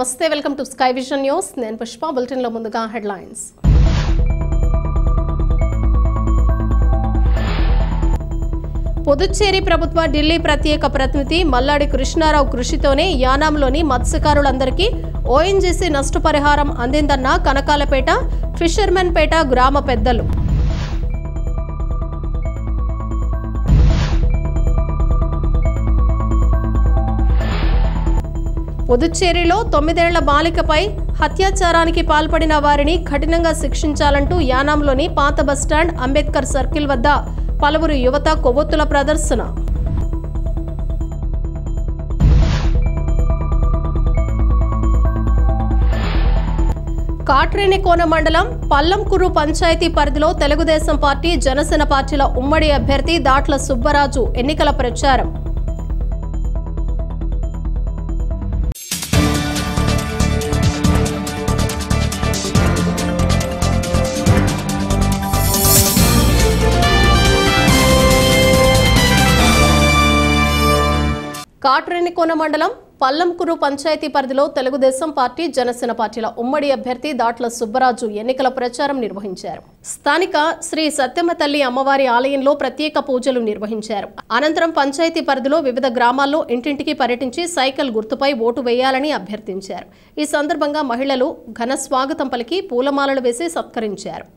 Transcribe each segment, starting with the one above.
నమస్తే, welcome to sky vision news. నేను Pushpa. Bulletin లో ముందుగా హెడ్లైన్స్. పుదుచ్చేరి ప్రభుత్వ ఢిల్లీ ప్రత్యేక ప్రతినిధి మల్లాడి కృష్ణారావు కృషితోనే యానాంలోని మత్స్యకారులందరికీ ఓఎన్జీసీ నష్టపరిహారం అందిందన్న కనకాలపేట, ఫిషర్మెన్ పేట గ్రామ పెద్దలు. పుదుచ్చేరిలో 9 ఏళ్ల బాలికపై అత్యాచారానికి పాల్పడిన వారిని కఠినంగా శిక్షించాలంటూ యానాంలోని పాత బస్టాండ్, అంబేద్కర్ సర్కిల్ వద్ద పలువురు యువత కొవ్వొత్తుల ప్రదర్శన. కాట్రేనికోన మండలం పల్లంకురు పంచాయతీ పరిధిలో తెలుగుదేశం పార్టీ, జనసేన పార్టీల ఉమ్మడి అభ్యర్థి దాట్ల సుబ్బరాజు ఎన్నికల ప్రచారం. కాట్రేనికోన మండలం పల్లంకురు పంచాయతీ పరిధిలో తెలుగుదేశం పార్టీ, జనసేన పార్టీల ఉమ్మడి అభ్యర్థి దాట్ల సుబ్బరాజు ఎన్నికల ప్రచారం నిర్వహించారు. స్థానిక శ్రీ సత్యమ్మ తల్లి అమ్మవారి ఆలయంలో ప్రత్యేక పూజలు నిర్వహించారు. అనంతరం పంచాయతీ పరిధిలో వివిధ గ్రామాల్లో ఇంటింటికి పర్యటించి సైకిల్ గుర్తుపై ఓటు వేయాలని అభ్యర్థించారు. ఈ సందర్భంగా మహిళలు ఘన స్వాగతం పలికి పూలమాలలు వేసి సత్కరించారు.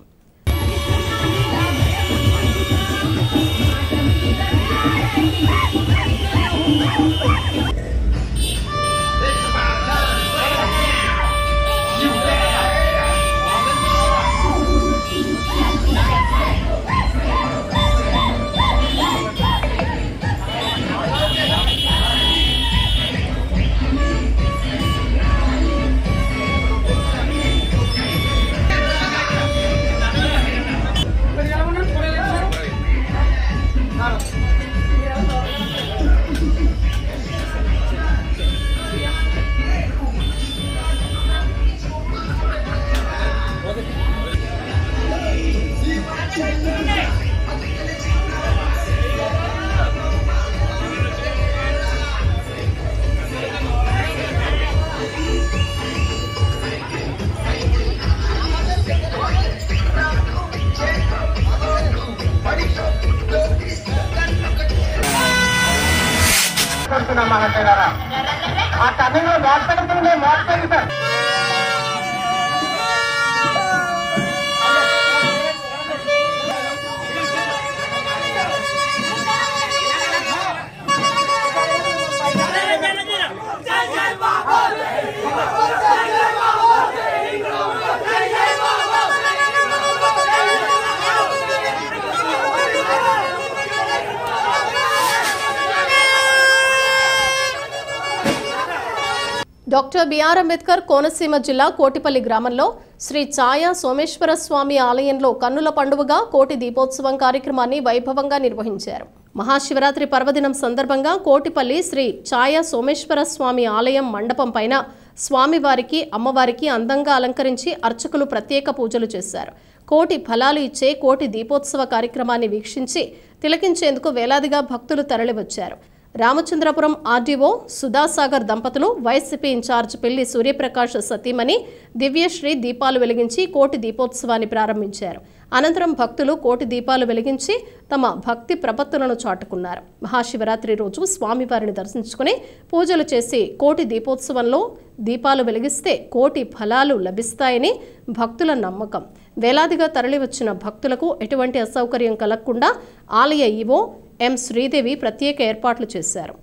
ఆ టర్నింగ్ లో మోసపెడుతుంది sir. Doctor BR Ambedkar Konaseema జిల్లా కోటిపల్లి గ్రామంలో శ్రీ ఛాయా సోమేశ్వర స్వామి ఆలయంలో కన్నుల పండుగగా కోటి దీపోత్సవం కార్యక్రమాన్ని వైభవంగా నిర్వహించారు. మహాశివరాత్రి పర్వదినం సందర్భంగా కోటిపల్లి శ్రీ ఛాయా సోమేశ్వర స్వామి ఆలయం మండపం పైన స్వామివారికి, అమ్మవారికి అందంగా అలంకరించి అర్చకులు ప్రత్యేక పూజలు చేశారు. కోటి ఫలాలు ఇచ్చే కోటి దీపోత్సవ కార్యక్రమాన్ని వీక్షించి తిలకించేందుకు వేలాదిగా భక్తులు తరలివచ్చారు. రామచంద్రపురం ఆర్డీఓ సుధాసాగర్ దంపతులు, వైసీపీ ఇన్ఛార్జ్ పెళ్లి సూర్యప్రకాష్ సతీమణి దివ్యశ్రీ దీపాలు వెలిగించి కోటి దీపోత్సవాన్ని ప్రారంభించారు. అనంతరం భక్తులు కోటి దీపాలు వెలిగించి తమ భక్తి ప్రపత్తులను చాటుకున్నారు. మహాశివరాత్రి రోజు స్వామివారిని దర్శించుకుని పూజలు చేసి కోటి దీపోత్సవంలో దీపాలు వెలిగిస్తే కోటి ఫలాలు లభిస్తాయని భక్తుల నమ్మకం. వేలాదిగా తరలివచ్చిన భక్తులకు ఎటువంటి అసౌకర్యం కలగకుండా ఆలయ ఈవో ఎం శ్రీదేవి ప్రత్యేక ఏర్పాట్లు చేశారు.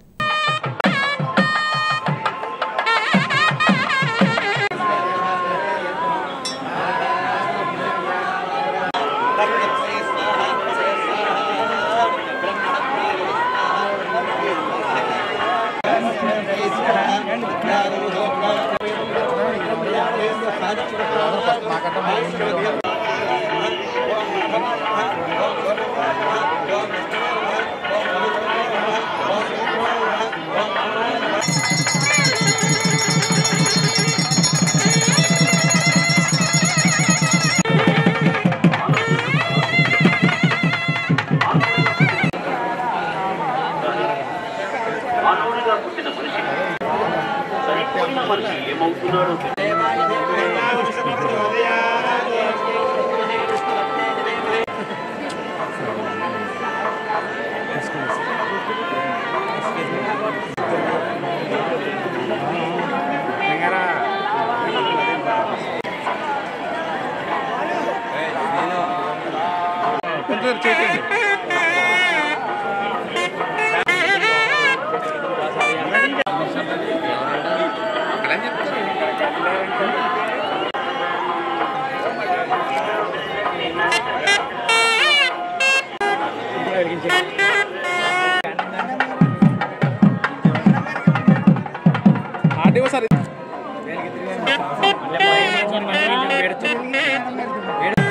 మానవుడిగా పుట్టిన మనిషి సరిపోయిన మనిషి ఏమవుతున్నాడు? గారు చేయండి.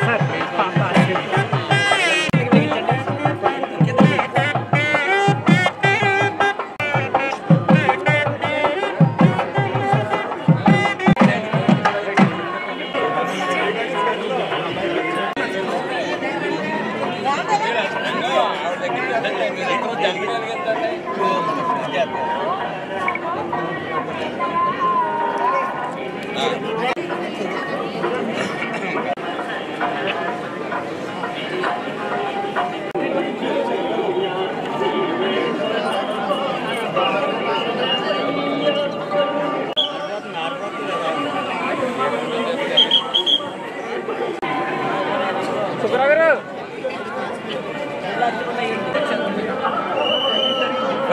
Sir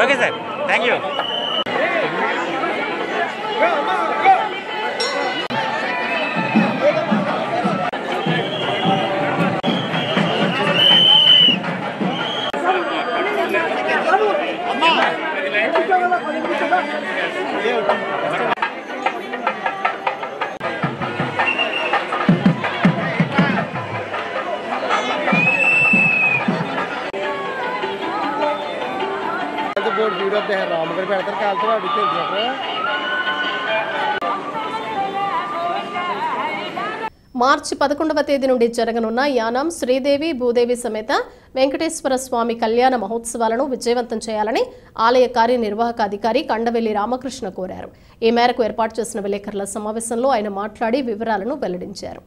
okay sir, thank you. Video రామగారు పెడతారు కాలుతో అడుగుతారు. మార్చి 11వ తేదీ నుండి జరగనున్న యానాం శ్రీదేవి భూదేవి సమేత వెంకటేశ్వర స్వామి కళ్యాణ మహోత్సవాలను విజయవంతం చేయాలని ఆలయ కార్యనిర్వాహక అధికారి కండవెల్లి రామకృష్ణ కోరారు. ఈ మేరకు ఏర్పాటు చేసిన విలేకరుల సమావేశంలో ఆయన మాట్లాడి వివరాలను వెల్లడించారు.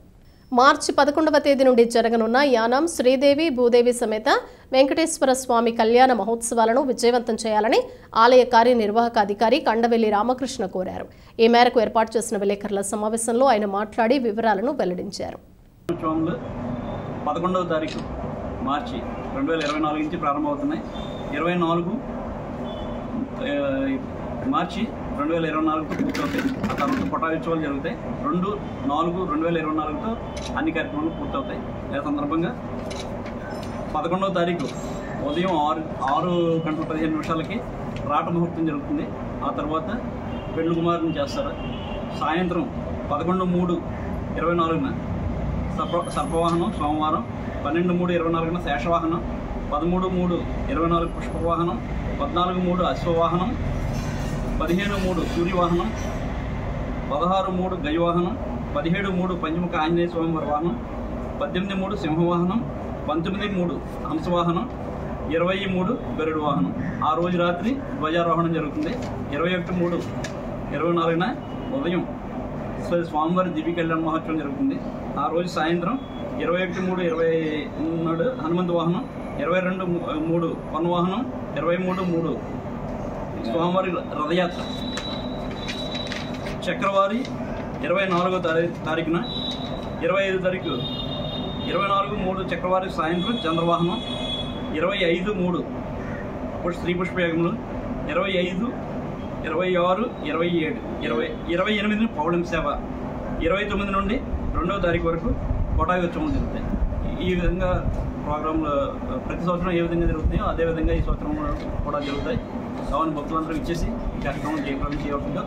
మార్చి 11వ తేదీ నుండి జరగనున్న యానాం శ్రీదేవి భూదేవి సమేత వెంకటేశ్వర స్వామి కళ్యాణ మహోత్సవాలను విజయవంతం చేయాలని ఆలయ కార్యనిర్వాహక అధికారి కండవెల్లి రామకృష్ణ కోరారు. ఈ మేరకు ఏర్పాటు చేసిన విలేకరుల సమావేశంలో ఆయన మాట్లాడి వివరాలను వెల్లడించారు. 11వ తారీఖు మార్చి 2024 నుంచి ప్రారంభమవుతున్నాయి. 24 మార్చి 2024తో పూర్తవుతాయి. ఆ తర్వాత పటాయోత్సవాలు జరుగుతాయి. 2/4/2024తో అన్ని కార్యక్రమాలు పూర్తవుతాయి. ఈ సందర్భంగా 11వ తారీఖు ఉదయం 6:15 రాట ముహూర్తం జరుగుతుంది. ఆ తర్వాత పెళ్లి కుమారుని చేస్తారు. సాయంత్రం 11:3/24న సర్పవాహనం సోమవారం, 12:3/24న శేషవాహనం, 13:3/24 పుష్పవాహనం, 14:3 అశ్వవాహనం, 15:3 సూర్యవాహనం, 16:3 గజవాహనం, 17:3 పంచముఖ ఆంజనేయ స్వామివారి వాహనం, 18:3 సింహవాహనం, 19:3 హంసవాహనం, 23 గరుడు వాహనం. ఆ రోజు రాత్రి ధ్వజారోహణం జరుగుతుంది. 21/3/24న ఉదయం స్వామివారి దివ్య కళ్యాణ మహోత్సవం జరుగుతుంది. ఆ రోజు సాయంత్రం 21/3/20 నాడు హనుమంతు వాహనం, 22/3 పన్వాహనం, 23/3 స్వామివారి రథయాత్ర. చక్రవారి 24వ తారీఖున 25 తారీఖు 24/3 చక్రవారి సాయంత్రం చంద్రవాహనం, 25/3 స్త్రీ పుష్పయాగములు, 25, 26, 27, 28 పౌళం సేవ, 29 నుండి 2వ తారీఖు వరకు పటాయోత్సవం జరుగుతాయి. ఈ విధంగా ప్రోగ్రాంలు ప్రతి సంవత్సరం ఏ విధంగా జరుగుతాయో అదేవిధంగా ఈ సంవత్సరం కూడా జరుగుతాయి. కావున భక్తులందరూ ఇచ్చేసి ఈ కార్యక్రమం జయప్రదం చేయవలసిందిగా.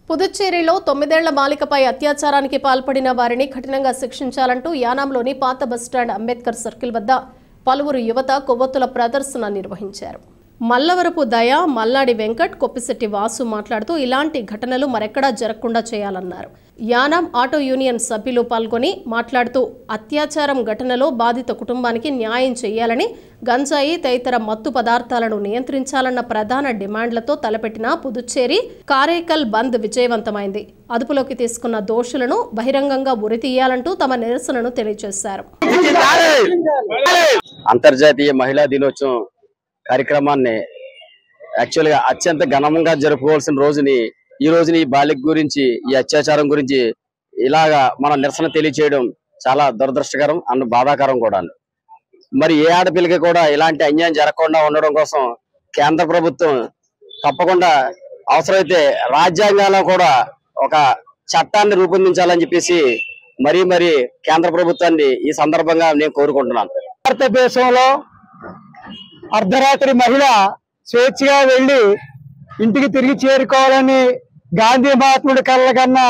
పుదుచ్చేరిలో 9 ఏళ్ల బాలికపై అత్యాచారానికి పాల్పడిన వారిని కఠినంగా శిక్షించాలంటూ యానాంలోని పాత బస్టాండ్ అంబేద్కర్ సర్కిల్ వద్ద పలువురు యువత కొవ్వొత్తుల ప్రదర్శన నిర్వహించారు. మల్లవరపు దయ, మల్లాడి వెంకట్, కొప్పిశెట్టి వాసు మాట్లాడుతూ ఇలాంటి ఘటనలు మరెక్కడా జరగకుండా చేయాలన్నారు. యానాం ఆటో యూనియన్ సభ్యులు పాల్గొని మాట్లాడుతూ అత్యాచారం ఘటనలో బాధిత కుటుంబానికి న్యాయం చేయాలని, గంజాయి తదితర మత్తు పదార్థాలను నియంత్రించాలన్న ప్రధాన డిమాండ్లతో తలపెట్టిన పుదుచ్చేరి కారైకల్ బంద్ విజయవంతమైంది. అదుపులోకి తీసుకున్న దోషులను బహిరంగంగా ఉరితీయాలంటూ తమ నిరసనను తెలియజేశారు. అంతర్జాతీయ మహిళా దినోత్సవం కార్యక్రమాన్ని యాక్చువల్గా అత్యంత ఘనంగా జరుపుకోవాల్సిన రోజుని ఈ రోజుని ఈ బాలిక గురించి, ఈ అత్యాచారం గురించి ఇలాగా మన నిరసన తెలియచేయడం చాలా దురదృష్టకరం అండ్ బాధాకరం కూడా. మరి ఏ ఆడపిల్లకి కూడా ఇలాంటి అన్యాయం జరగకుండా ఉండడం కోసం కేంద్ర ప్రభుత్వం తప్పకుండా అవసరమైతే రాజ్యాంగంలో కూడా ఒక చట్టాన్ని రూపొందించాలని చెప్పేసి మరీ కేంద్ర ప్రభుత్వాన్ని ఈ సందర్భంగా నేను కోరుకుంటున్నాను. భారతదేశంలో అర్ధరాత్రి మహిళ స్వేచ్ఛగా వెళ్లి ఇంటికి తిరిగి చేరుకోవాలని గాంధీ మహాత్ముడి కలగన్న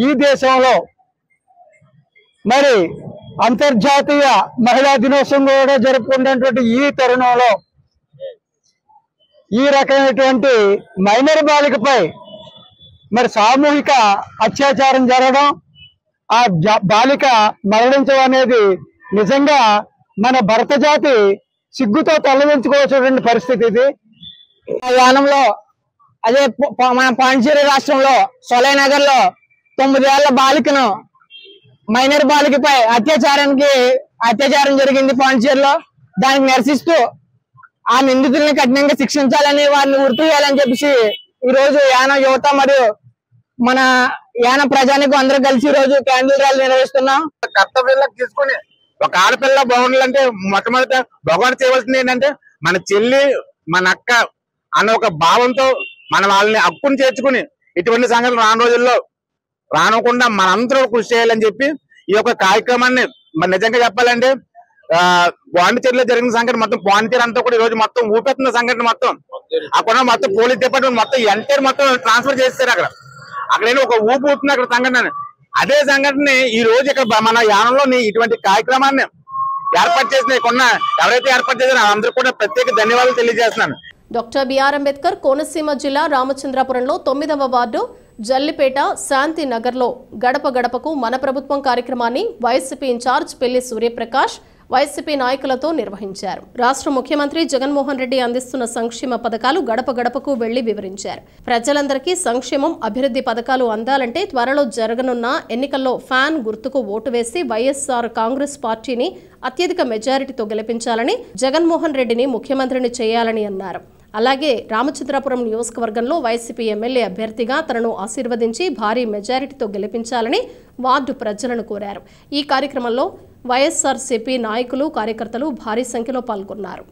ఈ దేశంలో మరి అంతర్జాతీయ మహిళా దినోత్సవం కూడా జరుపుకున్నటువంటి ఈ తరుణంలో ఈ రకమైనటువంటి మైనర్ బాలికపై మరి సామూహిక అత్యాచారం జరగడం, ఆ బాలిక మరణించడం అనేది నిజంగా మన భరత జాతి సిగ్గుతో తలదించుకోవాల్సినటువంటి పరిస్థితి ఇది. యానంలో అదే మన పాండిచేరి రాష్ట్రంలో సోలైనగర్ లో 9 ఏళ్ల బాలికను మైనర్ బాలికపై అత్యాచారం జరిగింది పాండిచేరిలో. దానికి నిరసిస్తూ ఆ నిందితుల్ని కఠినంగా శిక్షించాలని, వారిని ఉరి తీయాలని చెప్పేసి ఈ రోజు యానం యువత మరియు మన యానం ప్రజానికి అందరూ కలిసి ఈ రోజు క్యాండిల్ ర్యాలీ నిర్వహిస్తున్నాం. కర్తవ్యాలకు తీసుకుని ఒక ఆడపిల్ల బాగుండాలంటే మొట్టమొదట భగవాన్ చేయవలసింది ఏంటంటే మన చెల్లి మన అక్క అన్న ఒక భావంతో మన వాళ్ళని హక్కుని చేర్చుకుని ఇటువంటి సంఘటనలు రాను రోజుల్లో రానకుండా మనందరూ కృషి చేయాలని చెప్పి ఈ యొక్క కార్యక్రమాన్ని మరి నిజంగా చెప్పాలంటే పాండిచేరిలో జరిగిన సంఘటన మొత్తం పాండిచేరి అంతా కూడా ఈ రోజు మొత్తం ఊపెత్తున్న సంఘటన మొత్తం అక్కడ మొత్తం పోలీస్ డిపార్ట్మెంట్ మొత్తం ఎంటైర్ మొత్తం ట్రాన్స్ఫర్ చేస్తారు. అక్కడ ఒక ఊపు ఊపుతుంది అక్కడ సంఘటన. అదే సంఘటన ఈ రోజు ఇక్కడ మన యానంలో ఇటువంటి కార్యక్రమాన్ని ఏర్పాటు చేసిన ఎవరైతే ఏర్పాటు చేశారో అందరూ కూడా ప్రత్యేక ధన్యవాదాలు తెలియజేస్తున్నాను. డాక్టర్ బిఆర్ అంబేద్కర్ కోనసీమ జిల్లా రామచంద్రాపురంలో 9వ వార్డు జల్లిపేట శాంతి నగర్లో గడప గడపకు మన ప్రభుత్వం కార్యక్రమాన్ని వైసీపీ ఇన్ఛార్జ్ పెళ్లి సూర్యప్రకాష్ వైసీపీ నాయకులతో నిర్వహించారు. రాష్ట్ర ముఖ్యమంత్రి జగన్మోహన్ రెడ్డి అందిస్తున్న సంక్షేమ పథకాలు గడప గడపకు వెళ్లి వివరించారు. ప్రజలందరికీ సంక్షేమం, అభివృద్ధి పథకాలు అందాలంటే త్వరలో జరగనున్న ఎన్నికల్లో ఫ్యాన్ గుర్తుకు ఓటు వేసి వైఎస్ఆర్ కాంగ్రెస్ పార్టీని అత్యధిక మెజారిటీతో గెలిపించాలని, జగన్మోహన్ రెడ్డిని ముఖ్యమంత్రిని చేయాలని అన్నారు. అలాగే రామచంద్రాపురం నియోజకవర్గంలో వైసీపీ ఎమ్మెల్యే అభ్యర్థిగా తనను ఆశీర్వదించి భారీ మెజారిటీతో గెలిపించాలని వార్డు ప్రజలను కోరారు. ఈ కార్యక్రమంలో వైఎస్ఆర్సీపీ నాయకులు, కార్యకర్తలు భారీ సంఖ్యలో పాల్గొన్నారు.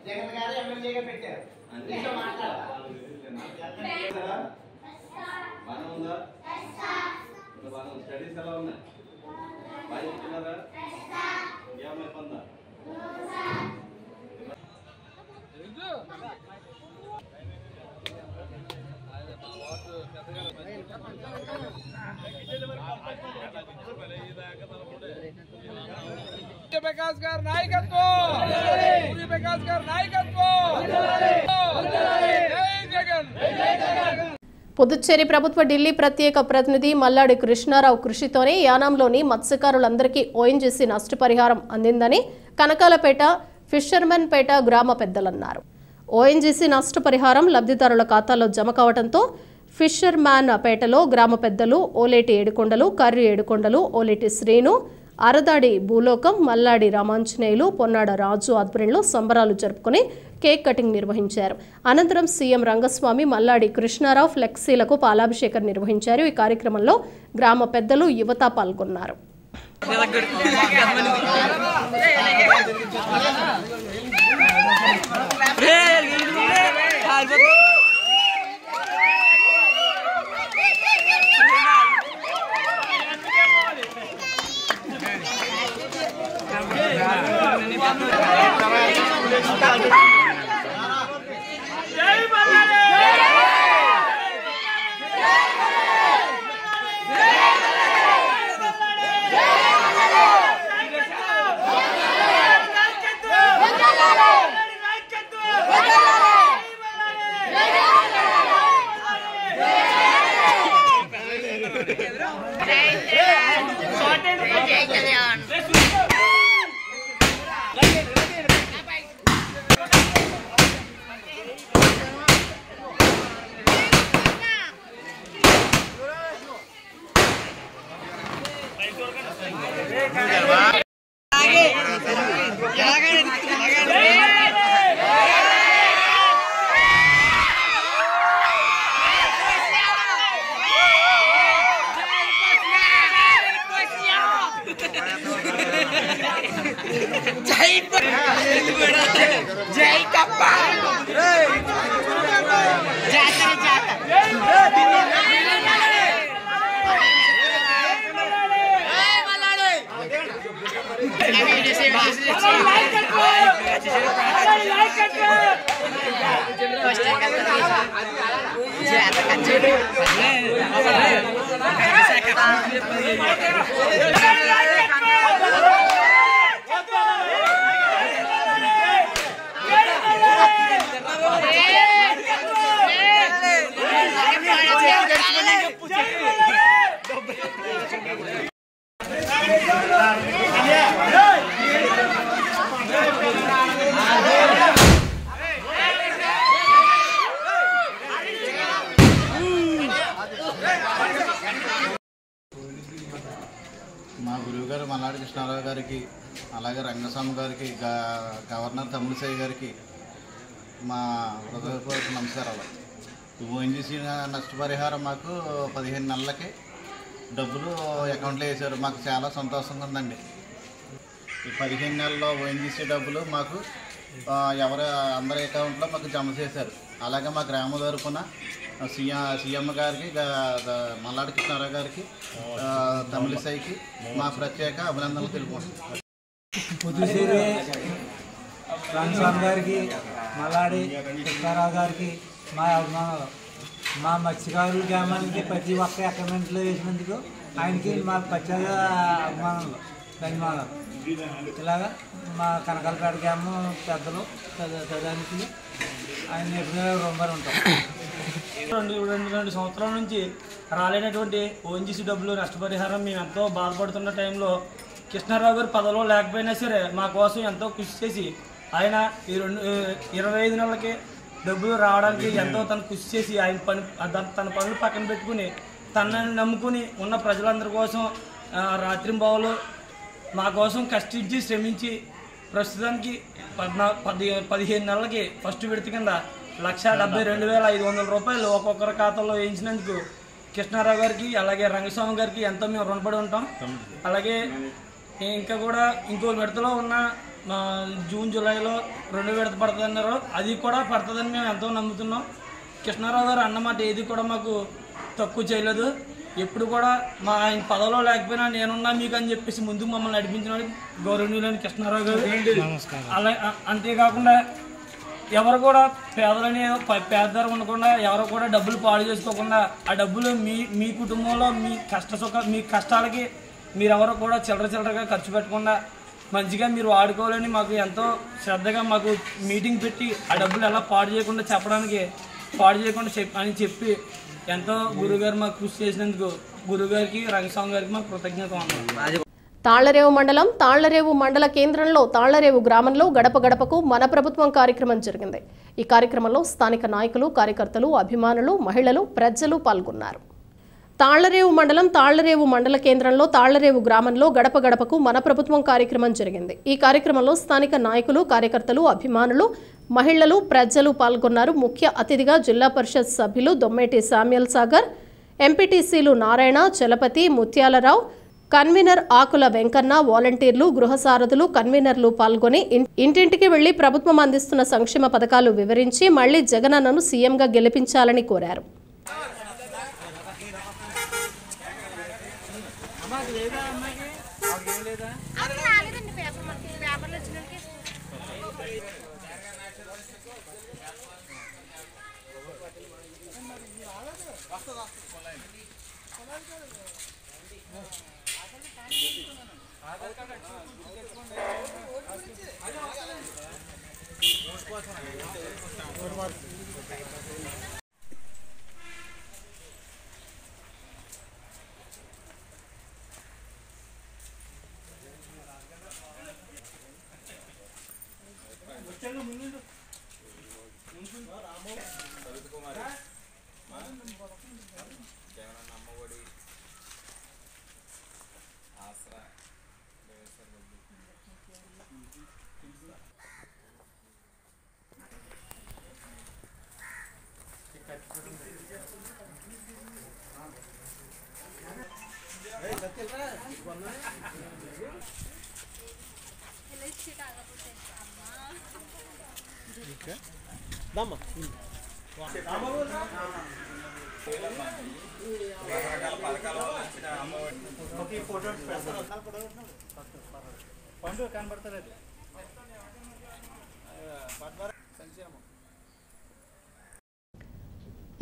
జగన్ గారు ఎమ్మెల్యేగా పెట్టారు. అందులో మాట్లాడాలి. స్టడీస్ ఎలా ఉన్నాయి? పుదుచ్చేరి ప్రభుత్వ ఢిల్లీ ప్రత్యేక ప్రతినిధి మల్లాడి కృష్ణారావు కృషితోనే యానాంలోని మత్స్యకారులందరికీ ఓఎన్జీసీ నష్టపరిహారం అందిందని కనకాలపేట ఫిషర్మెన్ పేట గ్రామ పెద్దలన్నారు. ఓఎన్జీసీ నష్టపరిహారం లబ్ధిదారుల ఖాతాలో జమ కావడంతో ఫిషర్మ్యాన్ పేటలో గ్రామ పెద్దలు ఓలేటి ఏడుకొండలు, కర్రి ఏడుకొండలు, ఓలేటి శ్రీను, అరదాడి భూలోకం, మల్లాడి రామాంజనేయులు, పొన్నాడ రాజు ఆధ్వర్యంలో సంబరాలు జరుపుకుని కేక్ కటింగ్ నిర్వహించారు. అనంతరం సీఎం రంగస్వామి, మల్లాడి కృష్ణారావు ఫ్లెక్సీలకు పాలాభిషేకం నిర్వహించారు. ఈ కార్యక్రమంలో గ్రామ పెద్దలు, యువత పాల్గొన్నారు. మా గురువుగారు మల్లాడి కృష్ణారావు గారికి, అలాగే రంగస్వామి గారికి, గవర్నర్ తమిళిసై గారికి మా హృదయపూర్వక నమస్కారాలు. ఓఎన్జీసీ నష్టపరిహారం మాకు 15 నెలలకి డబ్బులు అకౌంట్లో వేశారు. మాకు చాలా సంతోషంగా ఉందండి. ఈ 15 నెలల్లో ఓఎన్జీసీ డబ్బులు మాకు అందరి అకౌంట్లో మాకు జమ చేశారు. అలాగే మా గ్రామ తరపున సీఎం గారికి, మల్లాడి కృష్ణారావు గారికి, తమిళిసైకి మా ప్రత్యేక అభినందనలు తెలుపుకుంటున్నాం. పుదుచ్చేరి రంగస్వామి గారికి, మల్లాడి కృష్ణారావు గారికి మా అభిమానాలు. మా మత్స్యకారుల గ్రామానికి ప్రతి ఒక్క అకౌంట్లో వేసినందుకు ఆయనకి మా ప్రత్యేక అభిమానాలు, ధన్యవాదాలు. ఇలాగా మా కనకాలపేట గ్రామం పెద్దలు ప్రధానికి ఆయన ఎప్పుడైనా రుణపడి ఉంటాం. రెండు సంవత్సరాల నుంచి రాలేనటువంటి ఓఎన్జీసీ డబ్బులు నష్టపరిహారం మేము ఎంతో బాధపడుతున్న టైంలో కృష్ణారావు గారు పదవిలో లేకపోయినా సరే మా కోసం ఎంతో కృషి చేసి ఆయన ఈ 25 నెలలకి డబ్బులు రావడానికి ఎంతో తను కృషి చేసి ఆయన తన పనులు పక్కన పెట్టుకుని తనని నమ్ముకుని ఉన్న ప్రజలందరి కోసం రాత్రింబావులు మా కోసం కష్టించి శ్రమించి ప్రస్తుతానికి 15 నెలలకి ఫస్ట్ విడత కింద 1,72,500 రూపాయలు ఒక్కొక్కరి ఖాతాలో వేయించినందుకు కృష్ణారావు గారికి, అలాగే రంగస్వామి గారికి ఎంతో మేము రుణపడి ఉంటాం. అలాగే ఇంకా కూడా ఇంకో విడతలో ఉన్న జూన్ జూలైలో 2 విడత పడుతుందన్నారు. అది కూడా పడుతుందని మేము ఎంతో నమ్ముతున్నాం. కృష్ణారావు గారు అన్నమాట ఏది కూడా మాకు తక్కువ చేయలేదు. ఎప్పుడు కూడా మా ఆయన పదవిలో లేకపోయినా నేనున్నా మీకు అని చెప్పేసి ముందుకు మమ్మల్ని నడిపించిన గౌరవనీయులైన కృష్ణారావు గారు. అలా అంతేకాకుండా ఎవరు కూడా పేదలని పేదదారు ఉండకుండా ఎవరు కూడా డబ్బులు పాడు చేసుకోకుండా ఆ డబ్బులు మీ కుటుంబంలో మీ కష్టాలకి మీరెవరు కూడా చిల్లరగా ఖర్చు పెట్టకుండా మంచిగా మీరు వాడుకోవాలని మాకు ఎంతో శ్రద్ధగా మాకు మీటింగ్ పెట్టి ఆ డబ్బులు ఎలా పాడు చేయకుండా చెప్పడానికి అని చెప్పి ఎంతో గురుగారు మాకు కృషి చేసినందుకు గురుగారికి రంగస్వామి గారికి మాకు కృతజ్ఞత ఉన్నాం. తాళ్లరేవు మండలం తాళ్లరేవు మండల కేంద్రంలో తాళ్లరేవు గ్రామంలో గడప గడపకు మన ప్రభుత్వం కార్యక్రమం జరిగింది. ఈ కార్యక్రమంలో స్థానిక నాయకులు, కార్యకర్తలు, అభిమానులు, మహిళలు, ప్రజలు పాల్గొన్నారు. తాళ్లరేవు మండలం తాళ్లరేవు మండల కేంద్రంలో తాళ్లరేవు గ్రామంలో గడప గడపకు మన ప్రభుత్వం కార్యక్రమం జరిగింది. ఈ కార్యక్రమంలో స్థానిక నాయకులు, కార్యకర్తలు, అభిమానులు, మహిళలు, ప్రజలు పాల్గొన్నారు. ముఖ్య అతిథిగా జిల్లా పరిషత్ సభ్యులు దొమ్మేటి శామ్యుల్ సాగర్, ఎంపీటీసీలు నారాయణ, చలపతి, ముత్యాలరావు, కన్వీనర్ ఆకుల వెంకన్న, వాలంటీర్లు, గృహసారథులు, కన్వీనర్లు పాల్గొని ఇంటింటికి వెళ్లి ప్రభుత్వం అందిస్తున్న సంక్షేమ పథకాలు వివరించి మళ్లీ జగనన్నను సీఎంగా గెలిపించాలని కోరారు.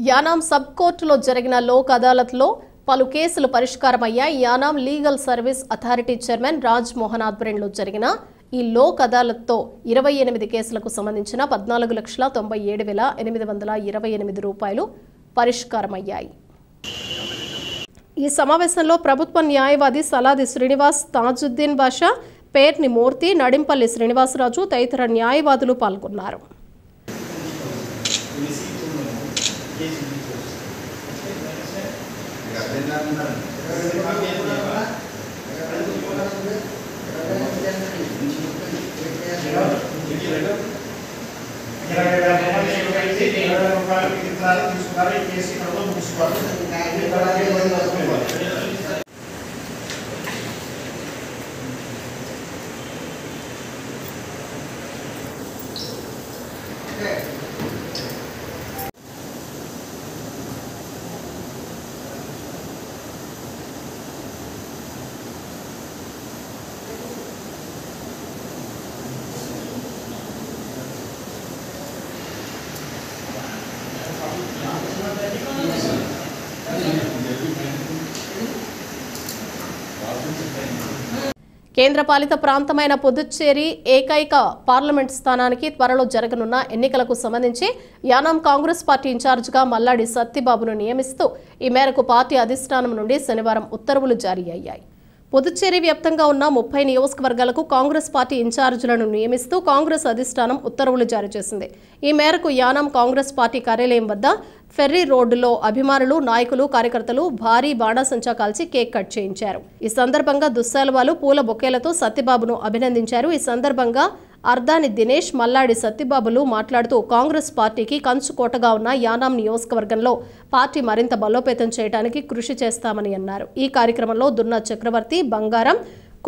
యానాం సబ్ కోర్టులో జరిగిన లోక్ అదాలత్లో పలు కేసులు పరిష్కారమయ్యాయి. Yanam legal service authority chairman Raj Mohan ఆధ్వర్యంలో జరిగిన ఈ లోక్ అదాలత్తో 28 కేసులకు సంబంధించిన 14,97,828 రూపాయలు పరిష్కారమయ్యాయి. ఈ సమావేశంలో ప్రభుత్వ న్యాయవాది సలాది శ్రీనివాస్, తాజుద్దీన్ బాషా, పేర్ని మూర్తి, నడింపల్లి శ్రీనివాసరాజు తదితర న్యాయవాదులు పాల్గొన్నారు. కేంద్రపాలిత ప్రాంతమైన పుదుచ్చేరి ఏకైక పార్లమెంట్ స్థానానికి త్వరలో జరగనున్న ఎన్నికలకు సంబంధించి యానాం కాంగ్రెస్ పార్టీ ఇన్ఛార్జిగా మల్లాడి సత్తిబాబును నియమిస్తూ ఈ మేరకు పార్టీ అధిష్టానం నుండి శనివారం ఉత్తర్వులు జారీ అయ్యాయి. పుదుచ్చేరి వ్యాప్తంగా ఉన్న 30 నియోజకవర్గాలకు కాంగ్రెస్ పార్టీ ఇన్ఛార్జీలను నియమిస్తూ కాంగ్రెస్ అధిష్టానం ఉత్తర్వులు జారీ చేసింది. ఈ మేరకు యానాం కాంగ్రెస్ పార్టీ కార్యాలయం వద్ద ఫెర్రీ రోడ్డులో అభిమానులు, నాయకులు, కార్యకర్తలు భారీ బాణాసంచా కాల్చి కేక్ కట్ చేయించారు. ఈ సందర్భంగా దుస్సాలువాలు, పూల బొకేలతో సత్యబాబును అభినందించారు. ఈ సందర్భంగా అర్దాని దినేష్, మల్లాడి సత్యబాబులు మాట్లాడుతూ కాంగ్రెస్ పార్టీకి కంచుకోటగా ఉన్న యానాం నియోజకవర్గంలో పార్టీ మరింత బలోపేతం చేయడానికి కృషి చేస్తామని అన్నారు. ఈ కార్యక్రమంలో దున్నా చక్రవర్తి, బంగారం,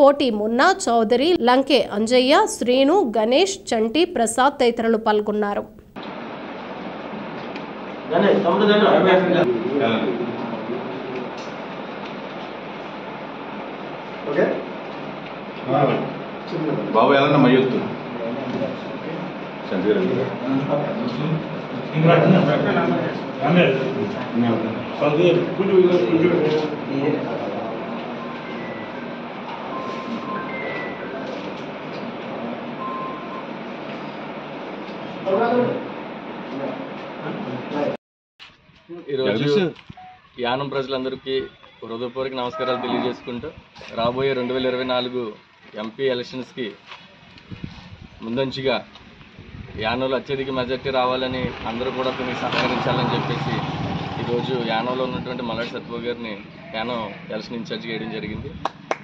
కోటి మున్నా, చౌదరి, లంకే అంజయ్య, శ్రీను, గణేష్, చంటి, ప్రసాద్ తదితరులు పాల్గొన్నారు. బాబు ఎలా మయ్యొద్దు ఈరోజు యానం ప్రజలందరికీ హృదయపూర్వక నమస్కారాలు తెలియజేసుకుంటూ రాబోయే 2024 ఎంపీ ఎలక్షన్స్కి ముందంచుగా యానంలో అత్యధిక మెజార్టీ రావాలని అందరూ కూడా దీనికి సహకరించాలని చెప్పేసి ఈరోజు యానంలో ఉన్నటువంటి మల్లాడి సత్యబాబు గారిని యానం ఎలక్షన్ ఇన్ఛార్జ్ చేయడం జరిగింది.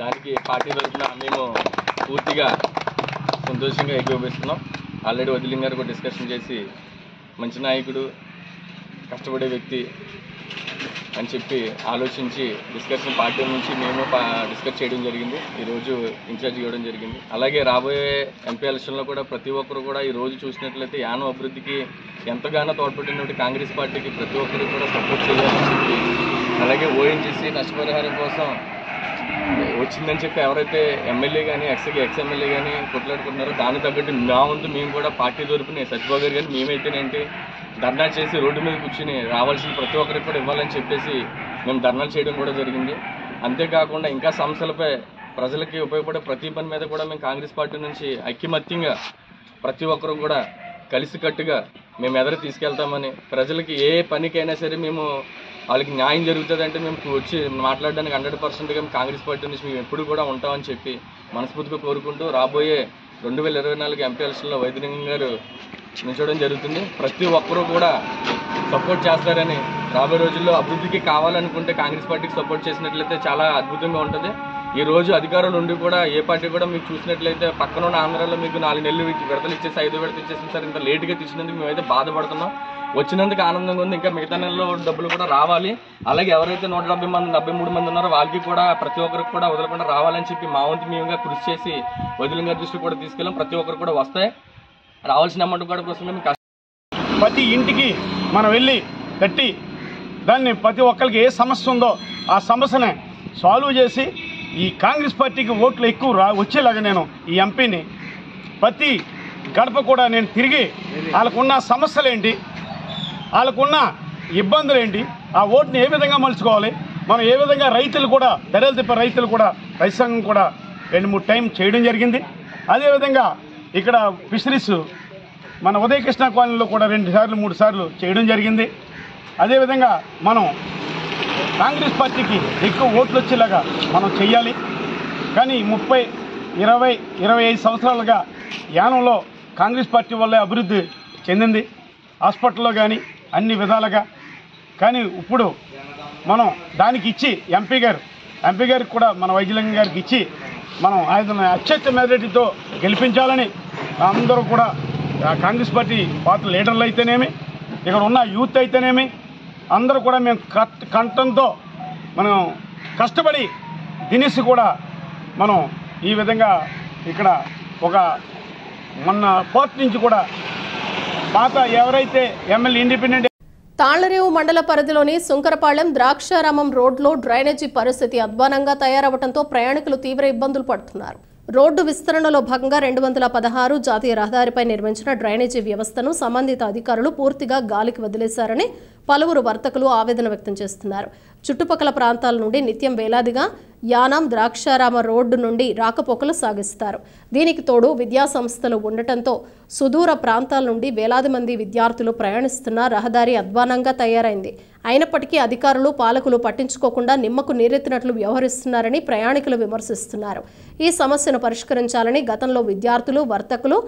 దానికి పార్టీ తరఫున మేము పూర్తిగా సంతోషంగా ఏకీభవిస్తున్నాం. ఆల్రెడీ వదిలింగ్ గారు కూడా డిస్కషన్ చేసి మంచి నాయకుడు, కష్టపడే వ్యక్తి అని చెప్పి ఆలోచించి డిస్కషన్ పార్టీ నుంచి మేము డిస్కస్ చేయడం జరిగింది. ఈరోజు ఇన్ఛార్జ్ ఇవ్వడం జరిగింది. అలాగే రాబోయే ఎంపీ ఎలక్షన్లో కూడా ప్రతి ఒక్కరు కూడా ఈరోజు చూసినట్లయితే యానం అభివృద్ధికి ఎంతగానో తోడ్పడినటువంటి కాంగ్రెస్ పార్టీకి ప్రతి ఒక్కరికి కూడా సపోర్ట్ చేయాలని చెప్పి, అలాగే ఓఎన్జీసీ నష్టపరిహారం కోసం వచ్చిందని చెప్పి ఎవరైతే ఎమ్మెల్యే కానీ ఎక్స్ ఎమ్మెల్యే కానీ కొట్లాడుకుంటున్నారో దానికి తగ్గట్టు నా వంతు మేము కూడా పార్టీ తరపున సత్యబాబు గారు కానీ మేమైతేనేంటి ధర్నా చేసి రోడ్డు మీద కూర్చుని రావాల్సిన ప్రతి ఒక్కరికి కూడా ఇవ్వాలని చెప్పేసి మేము ధర్నాలు చేయడం కూడా జరిగింది. అంతేకాకుండా ఇంకా సమస్యలపై ప్రజలకి ఉపయోగపడే ప్రతి పని మీద కూడా మేము కాంగ్రెస్ పార్టీ నుంచి ఐక్యమత్యంగా ప్రతి ఒక్కరు కూడా కలిసికట్టుగా మేము ఎదురు తీసుకెళ్తామని, ప్రజలకి ఏ పనికైనా సరే మేము వాళ్ళకి న్యాయం జరుగుతుందంటే మేము వచ్చి మాట్లాడడానికి 100%గా కాంగ్రెస్ పార్టీ నుంచి మేము ఎప్పుడు కూడా ఉంటామని చెప్పి మనస్ఫూర్తిగా కోరుకుంటూ రాబోయే 2024 ఎంపీ ఎలక్షన్లో వైద్యలింగం గారు నిల్చోవడం జరుగుతుంది. ప్రతి ఒక్కరూ కూడా సపోర్ట్ చేస్తారని, రాబోయే రోజుల్లో అభివృద్ధికి కావాలనుకుంటే కాంగ్రెస్ పార్టీకి సపోర్ట్ చేసినట్లయితే చాలా అద్భుతంగా ఉంటుంది. ఈ రోజు అధికారులు ఉండి కూడా ఏ పార్టీ కూడా మీకు చూసినట్లయితే పక్కన ఉన్న ఆంధ్రాలో మీకు 4 నెలలు విడతలు ఇచ్చేసి 5 విడతలు ఇచ్చేసి సార్ ఇంత లేట్గా తెచ్చినందుకు మేమైతే బాధపడుతున్నాం. వచ్చినందుకు ఆనందంగా ఉంది. ఇంకా మిగతా నెలలో డబ్బులు కూడా రావాలి. అలాగే ఎవరైతే 170 మంది 73 మంది ఉన్నారో వాళ్ళకి కూడా ప్రతి ఒక్కరికి కూడా వదలకుండా రావాలని చెప్పి మా వంతు మేముగా కృషి చేసి వదిలింగ దృష్టి కూడా తీసుకెళ్ళాం. ప్రతి ఒక్కరు కూడా వస్తాయి. రావాల్సిన అమౌంట్ కూడా కోసం మేము ప్రతి ఇంటికి మనం వెళ్ళి కట్టి దాన్ని ప్రతి ఒక్కరికి ఏ సమస్య ఉందో ఆ సమస్యని సాల్వ్ చేసి ఈ కాంగ్రెస్ పార్టీకి ఓట్లు ఎక్కువ వచ్చేలాగా నేను ఈ ఎంపీని ప్రతి గడప కూడా నేను తిరిగి వాళ్ళకున్న సమస్యలేంటి, వాళ్ళకున్న ఇబ్బందులు ఏంటి, ఆ ఓటుని ఏ విధంగా మలుచుకోవాలి, మనం ఏ విధంగా రైతులు కూడా ధరలు తిప్పే రైతులు కూడా రైతు సంఘం కూడా 2-3 టైం చేయడం జరిగింది. అదేవిధంగా ఇక్కడ ఫిషరీస్ మన ఉదయకృష్ణ కాలనీలో కూడా 2 సార్లు 3 సార్లు చేయడం జరిగింది. అదేవిధంగా మనం కాంగ్రెస్ పార్టీకి ఎక్కువ ఓట్లు వచ్చేలాగా మనం చెయ్యాలి. కానీ 30, 20, 25 సంవత్సరాలుగా యానంలో కాంగ్రెస్ పార్టీ వల్లే అభివృద్ధి చెందింది, హాస్పిటల్లో కానీ అన్ని విధాలుగా. కానీ ఇప్పుడు మనం దానికి ఇచ్చి ఎంపీ గారికి కూడా మన వైద్యలింగం గారికి ఇచ్చి మనం ఆయన అత్యధిక మెజారిటీతో గెలిపించాలని అందరూ కూడా కాంగ్రెస్ పార్టీ పార్టీ లీడర్లు అయితేనేమి, ఇక్కడ ఉన్న యూత్ అయితేనేమి అందరూ కూడా మేము కంఠంతో మనం కష్టపడి దినేసి కూడా మనం ఈ విధంగా ఇక్కడ ఒక మొన్న కోర్టు నుంచి కూడా పాత ఎవరైతే ఎమ్మెల్యే ఇండిపెండెంట్ తాళ్లరేవు మండల పరిధిలోని సుంకరపాళెం ద్రాక్షారామం రోడ్లో డ్రైనేజీ పరిస్థితి అధ్వానంగా తయారవడంతో ప్రయాణికులు తీవ్ర ఇబ్బందులు పడుతున్నారు. రోడ్డు విస్తరణలో భాగంగా 216 జాతీయ రహదారిపై నిర్మించిన డ్రైనేజీ వ్యవస్థను సంబంధిత అధికారులు పూర్తిగా గాలికి వదిలేశారని పలువురు వర్తకులు ఆవేదన వ్యక్తం చేస్తున్నారు. చుట్టుపక్కల ప్రాంతాల నుండి నిత్యం వేలాదిగా యానం ద్రాక్షారామ రోడ్డు నుండి రాకపోకలు సాగిస్తారు. దీనికి తోడు విద్యా సంస్థలు ఉండటంతో సుదూర ప్రాంతాల నుండి వేలాది మంది విద్యార్థులు ప్రయాణిస్తున్న రహదారి అధ్వానంగా తయారైంది. అయినప్పటికీ అధికారులు పాలకులు పట్టించుకోకుండా నిమ్మకు నీరెత్తినట్లు వ్యవహరిస్తున్నారని ప్రయాణికులు విమర్శిస్తున్నారు. ఈ సమస్యను పరిష్కరించాలని గతంలో విద్యార్థులు వర్తకులు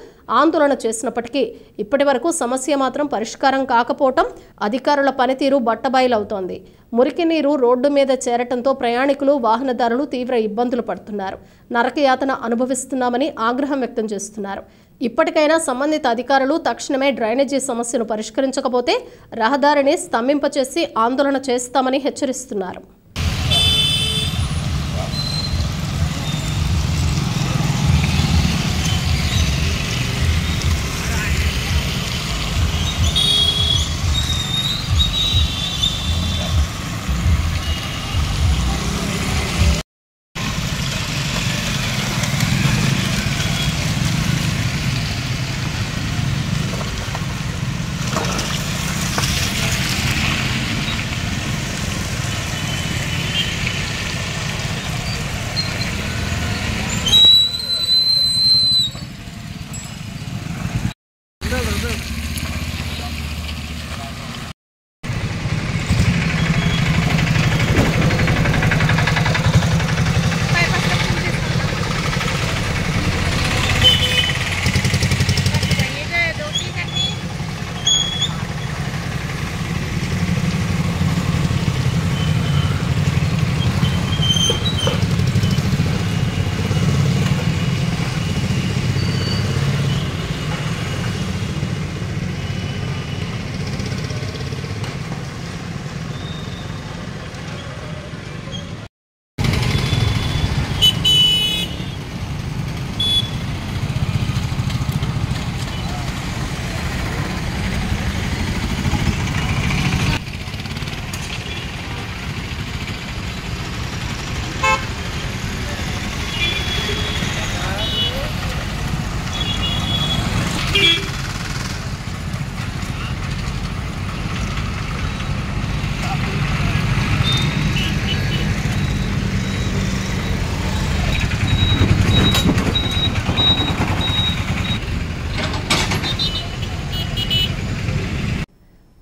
ఆందోళన చేసినప్పటికీ ఇప్పటి వరకు సమస్య మాత్రం పరిష్కారం కాకపోవటం అధికారుల పనితీరు బట్టబయలవుతోంది. మురికి నీరు రోడ్డు మీద చేరటంతో ప్రయాణికులు వాహనదారులు తీవ్ర ఇబ్బందులు పడుతున్నారు. నరకయాతన అనుభవిస్తున్నామని ఆగ్రహం వ్యక్తం చేస్తున్నారు. ఇప్పటికైనా సంబంధిత అధికారులు తక్షణమే డ్రైనేజీ సమస్యను పరిష్కరించకపోతే రహదారిని స్తంభింపచేసి ఆందోళన చేస్తామని హెచ్చరిస్తున్నారు.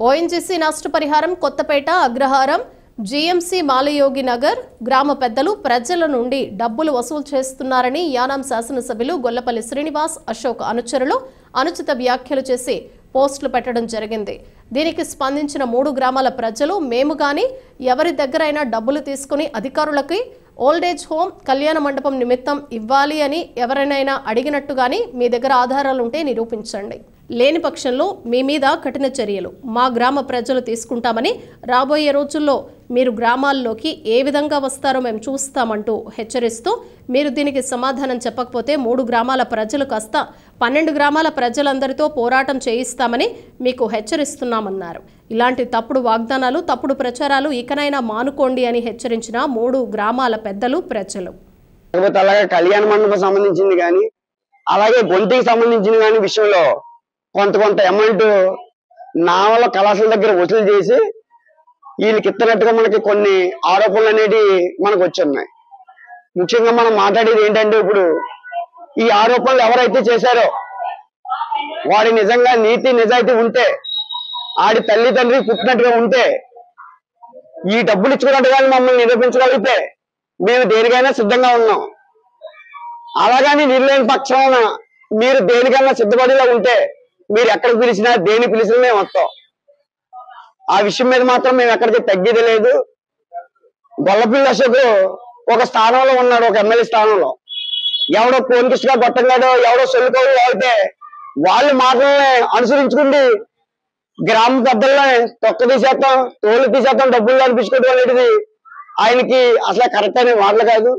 ఓఎన్జీసీ నష్టపరిహారం కొత్తపేట అగ్రహారం జీఎంసీ మాలయోగి నగర్ గ్రామ పెద్దలు ప్రజల నుండి డబ్బులు వసూలు చేస్తున్నారని యానాం శాసనసభ్యులు గొల్లపల్లి శ్రీనివాస్ అశోక్ అనుచరులు అనుచిత వ్యాఖ్యలు చేసి పోస్టులు పెట్టడం జరిగింది. దీనికి స్పందించిన 3 గ్రామాల ప్రజలు మేము గాని ఎవరి దగ్గరైనా డబ్బులు తీసుకుని అధికారులకి ఓల్డేజ్ హోమ్ కళ్యాణ మండపం నిమిత్తం ఇవ్వాలి అని ఎవరైనా అడిగినట్టుగాని మీ దగ్గర ఆధారాలుంటే నిరూపించండి. లేని పక్షంలో మీ మీద కఠిన చర్యలు మా గ్రామ ప్రజలు తీసుకుంటామని, రాబోయే రోజుల్లో మీరు గ్రామాల్లోకి ఏ విధంగా వస్తారో మేము చూస్తామంటూ హెచ్చరిస్తూ, మీరు దీనికి సమాధానం చెప్పకపోతే 3 గ్రామాల ప్రజలు కాస్త 12 గ్రామాల ప్రజలందరితో పోరాటం చేయిస్తామని మీకు హెచ్చరిస్తున్నామన్నారు. ఇలాంటి తప్పుడు వాగ్దానాలు, తప్పుడు ప్రచారాలు ఇకనైనా మానుకోండి అని హెచ్చరించిన 3 గ్రామాల పెద్దలు, ప్రజలు. అలాగే కళ్యాణ మండపం సంబంధించింది కానీ, అలాగే గొంతుకి సంబంధించిన కానీ విషయంలో కొంత అమౌంట్ నావల కళాశాల దగ్గర వసూలు చేసి వీళ్ళకి ఇస్తున్నట్టుగా మనకి కొన్ని ఆరోపణలు అనేవి మనకు వచ్చున్నాయి. ముఖ్యంగా మనం మాట్లాడేది ఏంటంటే, ఇప్పుడు ఈ ఆరోపణలు ఎవరైతే చేశారో వాడి నిజంగా నీతి నిజాయితీ ఉంటే, ఆడి తల్లిదండ్రి పుట్టినట్టుగా ఉంటే, ఈ డబ్బులు ఇచ్చుకున్నట్టుగా మమ్మల్ని నిరూపించగలిగితే మేము దేనికైనా సిద్ధంగా ఉన్నాం. అలాగని నిర్లేని పక్షాన మీరు దేనికైనా సిద్ధపడేలా ఉంటే మీరు ఎక్కడికి పిలిచినా దేని పిలిచినా మేము వస్తాం. ఆ విషయం మీద మాత్రం మేము ఎక్కడికి తగ్గేది లేదు. గొల్లపల్లి అశోక్ ఒక స్థానంలో ఉన్నాడు, ఒక ఎమ్మెల్యే స్థానంలో. ఎవడో కోన్కిష్గా గొట్టంగాడో ఎవడో సొల్లుకోడు అయితే వాళ్ళ మాటలని అనుసరించుకుండి గ్రామ పెద్దల్ని తొక్క తీసేస్తాం, తోలు తీసేస్తాం, డబ్బులు అనిపించుకోవడం అనేది ఆయనకి అసలు కరెక్ట్ అనే మాటలు కాదు.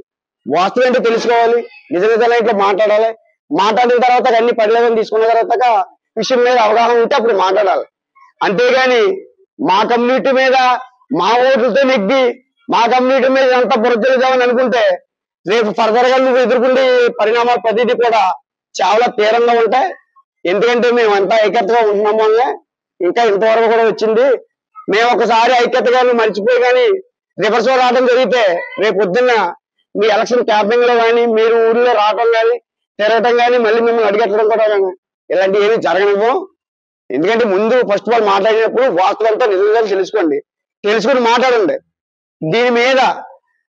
వాస్తవం ఏంటో తెలుసుకోవాలి, నిజంగా ఇట్లా మాట్లాడాలి. మాట్లాడిన తర్వాత అన్ని పరిణామం తీసుకున్న తర్వాత విషయం మీద అవగాహన ఉంటే అప్పుడు మాట్లాడాలి. అంతేగాని మా కమ్యూనిటీ మీద మా ఓట్లతో నెగ్గి మా కమ్యూనిటీ మీద ఎంత బురదలుదామని అనుకుంటే రేపు ఫర్దర్ గా నువ్వు ఎదుర్కొండే పరిణామాలు ప్రతిదీ కూడా చాలా తీవ్రంగా ఉంటాయి. ఎందుకంటే మేము అంతా ఐక్యతగా ఉంటున్నాం వల్ల ఇంకా ఇంతవరకు కూడా వచ్చింది. మేము ఒకసారి ఐక్యతగా మర్చిపోయి కానీ రివర్స్ రావడం జరిగితే రేపు పొద్దున్న మీ ఎలక్షన్ క్యాంపింగ్ లో కానీ మీరు ఊర్లో రావడం కానీ తిరగటం కానీ మళ్ళీ మిమ్మల్ని అడిగెట్టడం కూడా కానీ ఇలాంటివి ఏమి జరగనివ్వం. ఎందుకంటే ముందు ఫస్ట్ ఆఫ్ ఆల్ మాట్లాడినప్పుడు వాస్తవంతో నిజంగా తెలుసుకుని మాట్లాడండి. దీని మీద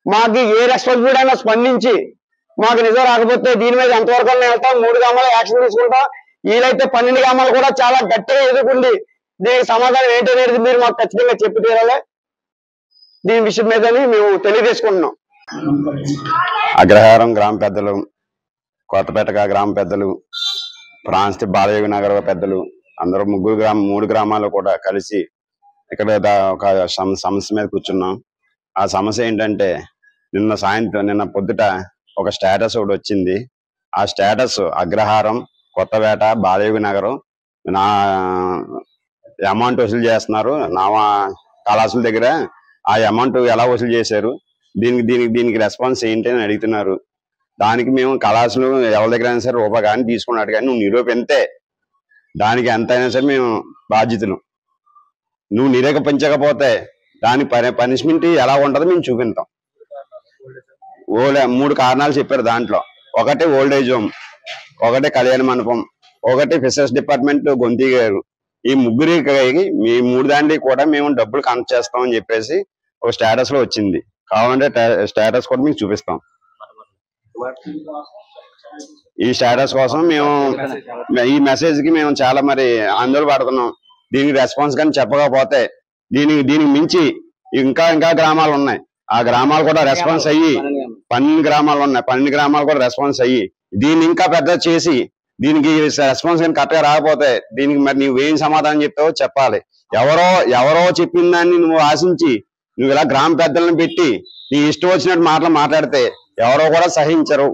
మాకు ఏ రెస్పాన్సిబిలిటీ అయినా స్పందించి మాకు నిజం రాకపోతే దీని మీద ఎంతవరకు వెళ్తాం, 3 గ్రామాలు యాక్షన్ తీసుకుంటాం. వీలైతే 12 గ్రామాలు కూడా చాలా గట్టిగా ఎదుర్కొండి దీనికి సమాధానం ఏంటనేది మీరు మాకు ఖచ్చితంగా చెప్పి తీరాలి. దీని విషయం మీద మేము తెలియజేసుకుంటున్నాం. అగ్రహారం గ్రామ పెద్దలు, కొత్తపేట గ్రామ పెద్దలు, ప్రాంతీయ బాలయోగి నగర పెద్దలు అందరూ 3 గ్రామాలు కూడా కలిసి ఇక్కడ ఒక సమస్య మీద కూర్చున్నాం. ఆ సమస్య ఏంటంటే నిన్న పొద్దుట ఒక స్టేటస్ ఒకటి వచ్చింది. ఆ స్టేటస్ అగ్రహారం, కొత్తపేట, బాలయోగి నగరం నా అమౌంట్ వసూలు చేస్తున్నారు నా కళాశాల దగ్గర. ఆ అమౌంట్ ఎలా వసూలు చేశారు, దీనికి రెస్పాన్స్ ఏంటి అని అడుగుతున్నారు. దానికి మేము కళాశాలు ఎవరి దగ్గర అయినా సరే రూపాయి కానీ తీసుకున్నాడు కానీ నువ్వు నిరూపితే దానికి ఎంతైనా సరే మేము బాధ్యతలు. నువ్వు నిరూపించకపోతే దాని పనిష్మెంట్ ఎలా ఉంటుందో మేము చూపిస్తాం. 3 కారణాలు చెప్పారు దాంట్లో. ఒకటి ఓల్డేజ్ హోమ్, ఒకటి కళ్యాణ మండపం, ఒకటి ఫిషర్స్ డిపార్ట్మెంట్ గొంతి గారు. ఈ ముగ్గురికి మీ 3 దాంట్లోకి కూడా మేము డబ్బులు కనెక్ట్ చేస్తామని చెప్పేసి ఒక స్టేటస్ లో వచ్చింది. కావాలంటే స్టేటస్ కూడా మీకు చూపిస్తాం. ఈ స్టేటస్ కోసం మేము ఈ మెసేజ్ కి మేము చాలా మరి ఆందోళన పడుతున్నాం. దీనికి రెస్పాన్స్ కానీ చెప్పకపోతే దీనికి మించి ఇంకా గ్రామాలు ఉన్నాయి. ఆ గ్రామాలు కూడా రెస్పాన్స్ అయ్యి 12 గ్రామాలు ఉన్నాయి. 12 గ్రామాలు కూడా రెస్పాన్స్ అయ్యి దీన్ని ఇంకా పెద్ద చేసి దీనికి రెస్పాన్స్ కానీ కరెక్ట్గా రాకపోతే దీనికి మరి నువ్వేం సమాధానం చెప్తావో చెప్పాలి. ఎవరో చెప్పిన దాన్ని నువ్వు ఆశించి నువ్వు ఇలా గ్రామ పెద్దలను పెట్టి నీ ఇష్టం వచ్చినట్టు మాట్లాడితే ఎవరో కూడా సహించరు.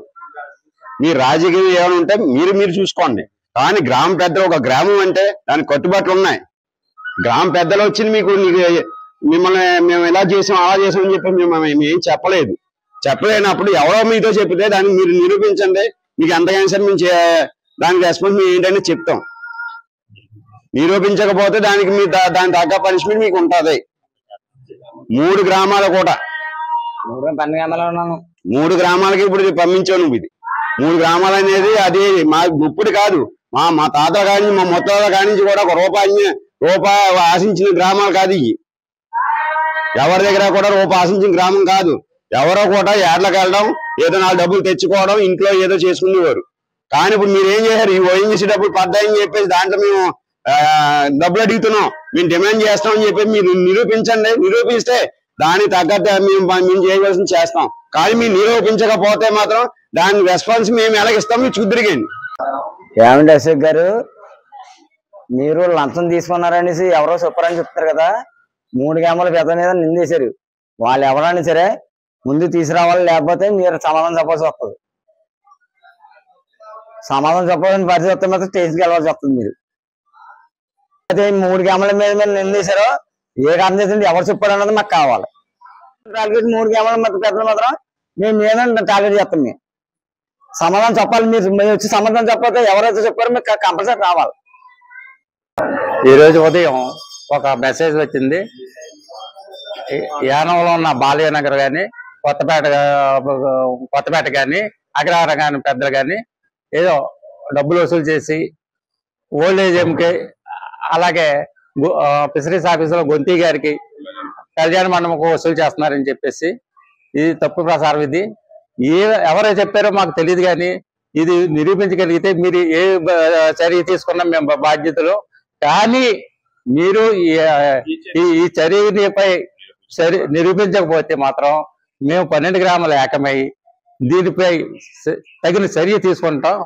మీ రాజకీయం ఏమైనా ఉంటే మీరు చూసుకోండి. కానీ గ్రామ పెద్దలు, ఒక గ్రామం అంటే దానికి కట్టుబాట్లు ఉన్నాయి. గ్రామ పెద్దలు వచ్చింది మిమ్మల్ని మేము ఇలా చేసాం అలా చేసాం అని చెప్పి మేము ఏం చెప్పలేనప్పుడు ఎవరో మీతో చెప్తే దాన్ని మీరు నిరూపించండి. మీకు ఎంతకైనా సరే మేము దానికి రెస్పాన్స్ మేము ఏంటనే చెప్తాం. నిరూపించకపోతే దానికి మీ దాని తగ్గ పనిష్మెంట్ మీకు ఉంటుంది. 3 గ్రామాలు కూడా 3 గ్రామాలకి ఇప్పుడు పంపించావు నువ్వు. ఇది 3 గ్రామాలు అనేది అది మా ఇప్పుడు కాదు, మా తాతల కాడి నుంచి మా మొత్తాల కాడి నుంచి కూడా ఒక రూపాయి రూపాయి ఆశించిన గ్రామాలు కాదు ఇవి. ఎవరి దగ్గర కూడా రూపాయి ఆశించిన గ్రామం కాదు. ఎవరో కూడా ఏడ్లకు వెళ్ళడం, ఏదో 4 డబ్బులు తెచ్చుకోవడం, ఇంట్లో ఏదో చేసుకునేవారు. కానీ ఇప్పుడు మీరు ఏం చేశారు? ఈ ఓఎన్జీసీ డబ్బులు పడ్డాయని చెప్పేసి దాంట్లో మేము డబ్బులు అడుగుతున్నాం, మేము డిమాండ్ చేస్తామని చెప్పి మీరు నిరూపించండి. నిరూపిస్తే దానికి తగ్గట్టు మేము చేయవలసింది చేస్తాం. కానీ మీరు నిరూపించకపోతే మాత్రం దాని రెస్పాన్స్ మేము ఎలాగిస్తాం మీరు చూద్దరికండి. ఏమండి అశోక్ గారు, మీరు లంచం తీసుకున్నారనేసి ఎవరో చెప్పారని చెప్తారు కదా. 3 గ్రామాల పెద్ద మీద నిందేశారు. వాళ్ళు ఎవరైనా సరే ముందు తీసుకురావాలి, లేకపోతే మీరు సమాధానం చెప్పాల్సి వస్తుంది. సమాధానం చెప్పాలని పరిస్థితి వస్తే మాత్రం స్టేజ్కి వెళ్ళాల్సి వస్తుంది. మీరు అయితే 3 గ్రామాల మీద మీరు నిందేశారో ఏ కారణం చేసింది ఎవరు చెప్పారు అన్నది మాకు కావాలి. టార్గెట్ 3 గ్రామాల మధ్య పెద్దలు మాత్రం మేము మీద టార్గెట్ చేస్తాం. మేము సమాధానం చెప్పాలి. మీరు వచ్చి సమాధానం చెప్పకపోతే ఎవరైతే చెప్పారో మీకు కంపల్సరీ రావాలి. ఈరోజు ఉదయం ఒక మెసేజ్ వచ్చింది. యానంలో ఉన్న బాలయ్యనగర్ కానీ కొత్తపేట కానీ అగ్రహారం కానీ పెద్దలు కానీ ఏదో డబ్బులు వసూలు చేసి ఓల్డేజ్ హోమ్కి, అలాగే ఫిషరీస్ ఆఫీసులో గొంతి గారికి, కళ్యాణ మండపంకు వసూలు చేస్తున్నారని చెప్పేసి ఇది తప్పు ప్రసారం. ఇది ఎవరో చెప్పారో మాకు తెలియదు, కానీ ఇది నిరూపించగలిగితే మీరు ఏ చర్య తీసుకున్నా మేము బాధ్యతలు. కానీ మీరు ఈ చర్యపై నిరూపించకపోతే మాత్రం మేము 12 గ్రామాలు ఏకమై దీనిపై తగిన చర్య తీసుకుంటాం.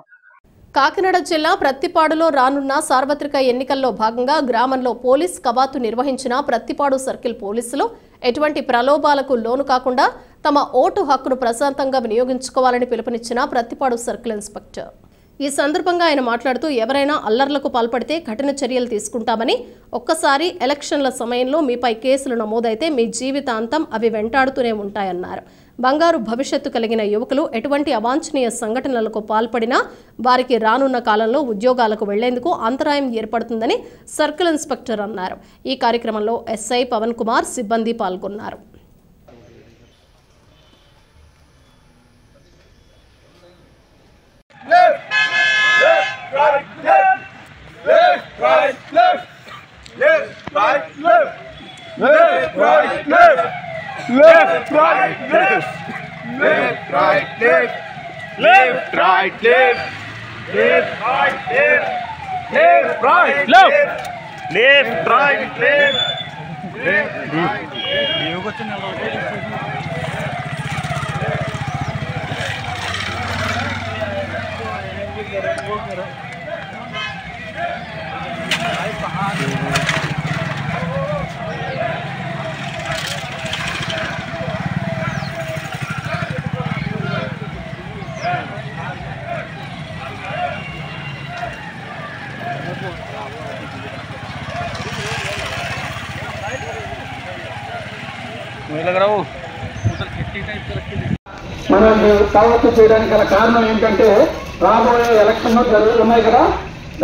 కాకినాడ జిల్లా ప్రత్తిపాడులో రానున్న సార్వత్రిక ఎన్నికల్లో భాగంగా గ్రామంలో పోలీస్ కవాతు నిర్వహించిన ప్రత్తిపాడు సర్కిల్ పోలీసులు ఎటువంటి ప్రలోభాలకు లోను కాకుండా తమ ఓటు హక్కును ప్రశాంతంగా వినియోగించుకోవాలని పిలుపునిచ్చిన ప్రత్తిపాడు సర్కిల్ ఇన్స్పెక్టర్. ఈ సందర్భంగా ఆయన మాట్లాడుతూ ఎవరైనా అల్లర్లకు పాల్పడితే కఠిన చర్యలు తీసుకుంటామని, ఒక్కసారి ఎలక్షన్ల సమయంలో మీపై కేసులు నమోదైతే మీ జీవితాంతం అవి వెంటాడుతూనే ఉంటాయన్నారు. బంగారు భవిష్యత్తు కలిగిన యువకులు ఎటువంటి అవాంఛనీయ సంఘటనలకు పాల్పడినా వారికి రానున్న కాలంలో ఉద్యోగాలకు వెళ్లేందుకు అంతరాయం ఏర్పడుతుందని సర్కిల్ ఇన్స్పెక్టర్ అన్నారు. ఈ కార్యక్రమంలో ఎస్ఐ పవన్ కుమార్, సిబ్బంది పాల్గొన్నారు. Left, right, left. Left, right, left. Left, right, left. Left, right, left. Left, right, left. Left, right, left. Left, right, మనం కవాతు చేయడానికి గల కారణం ఏంటంటే రాబోయే ఎలక్షన్లు జరుగుతున్నాయి కదా,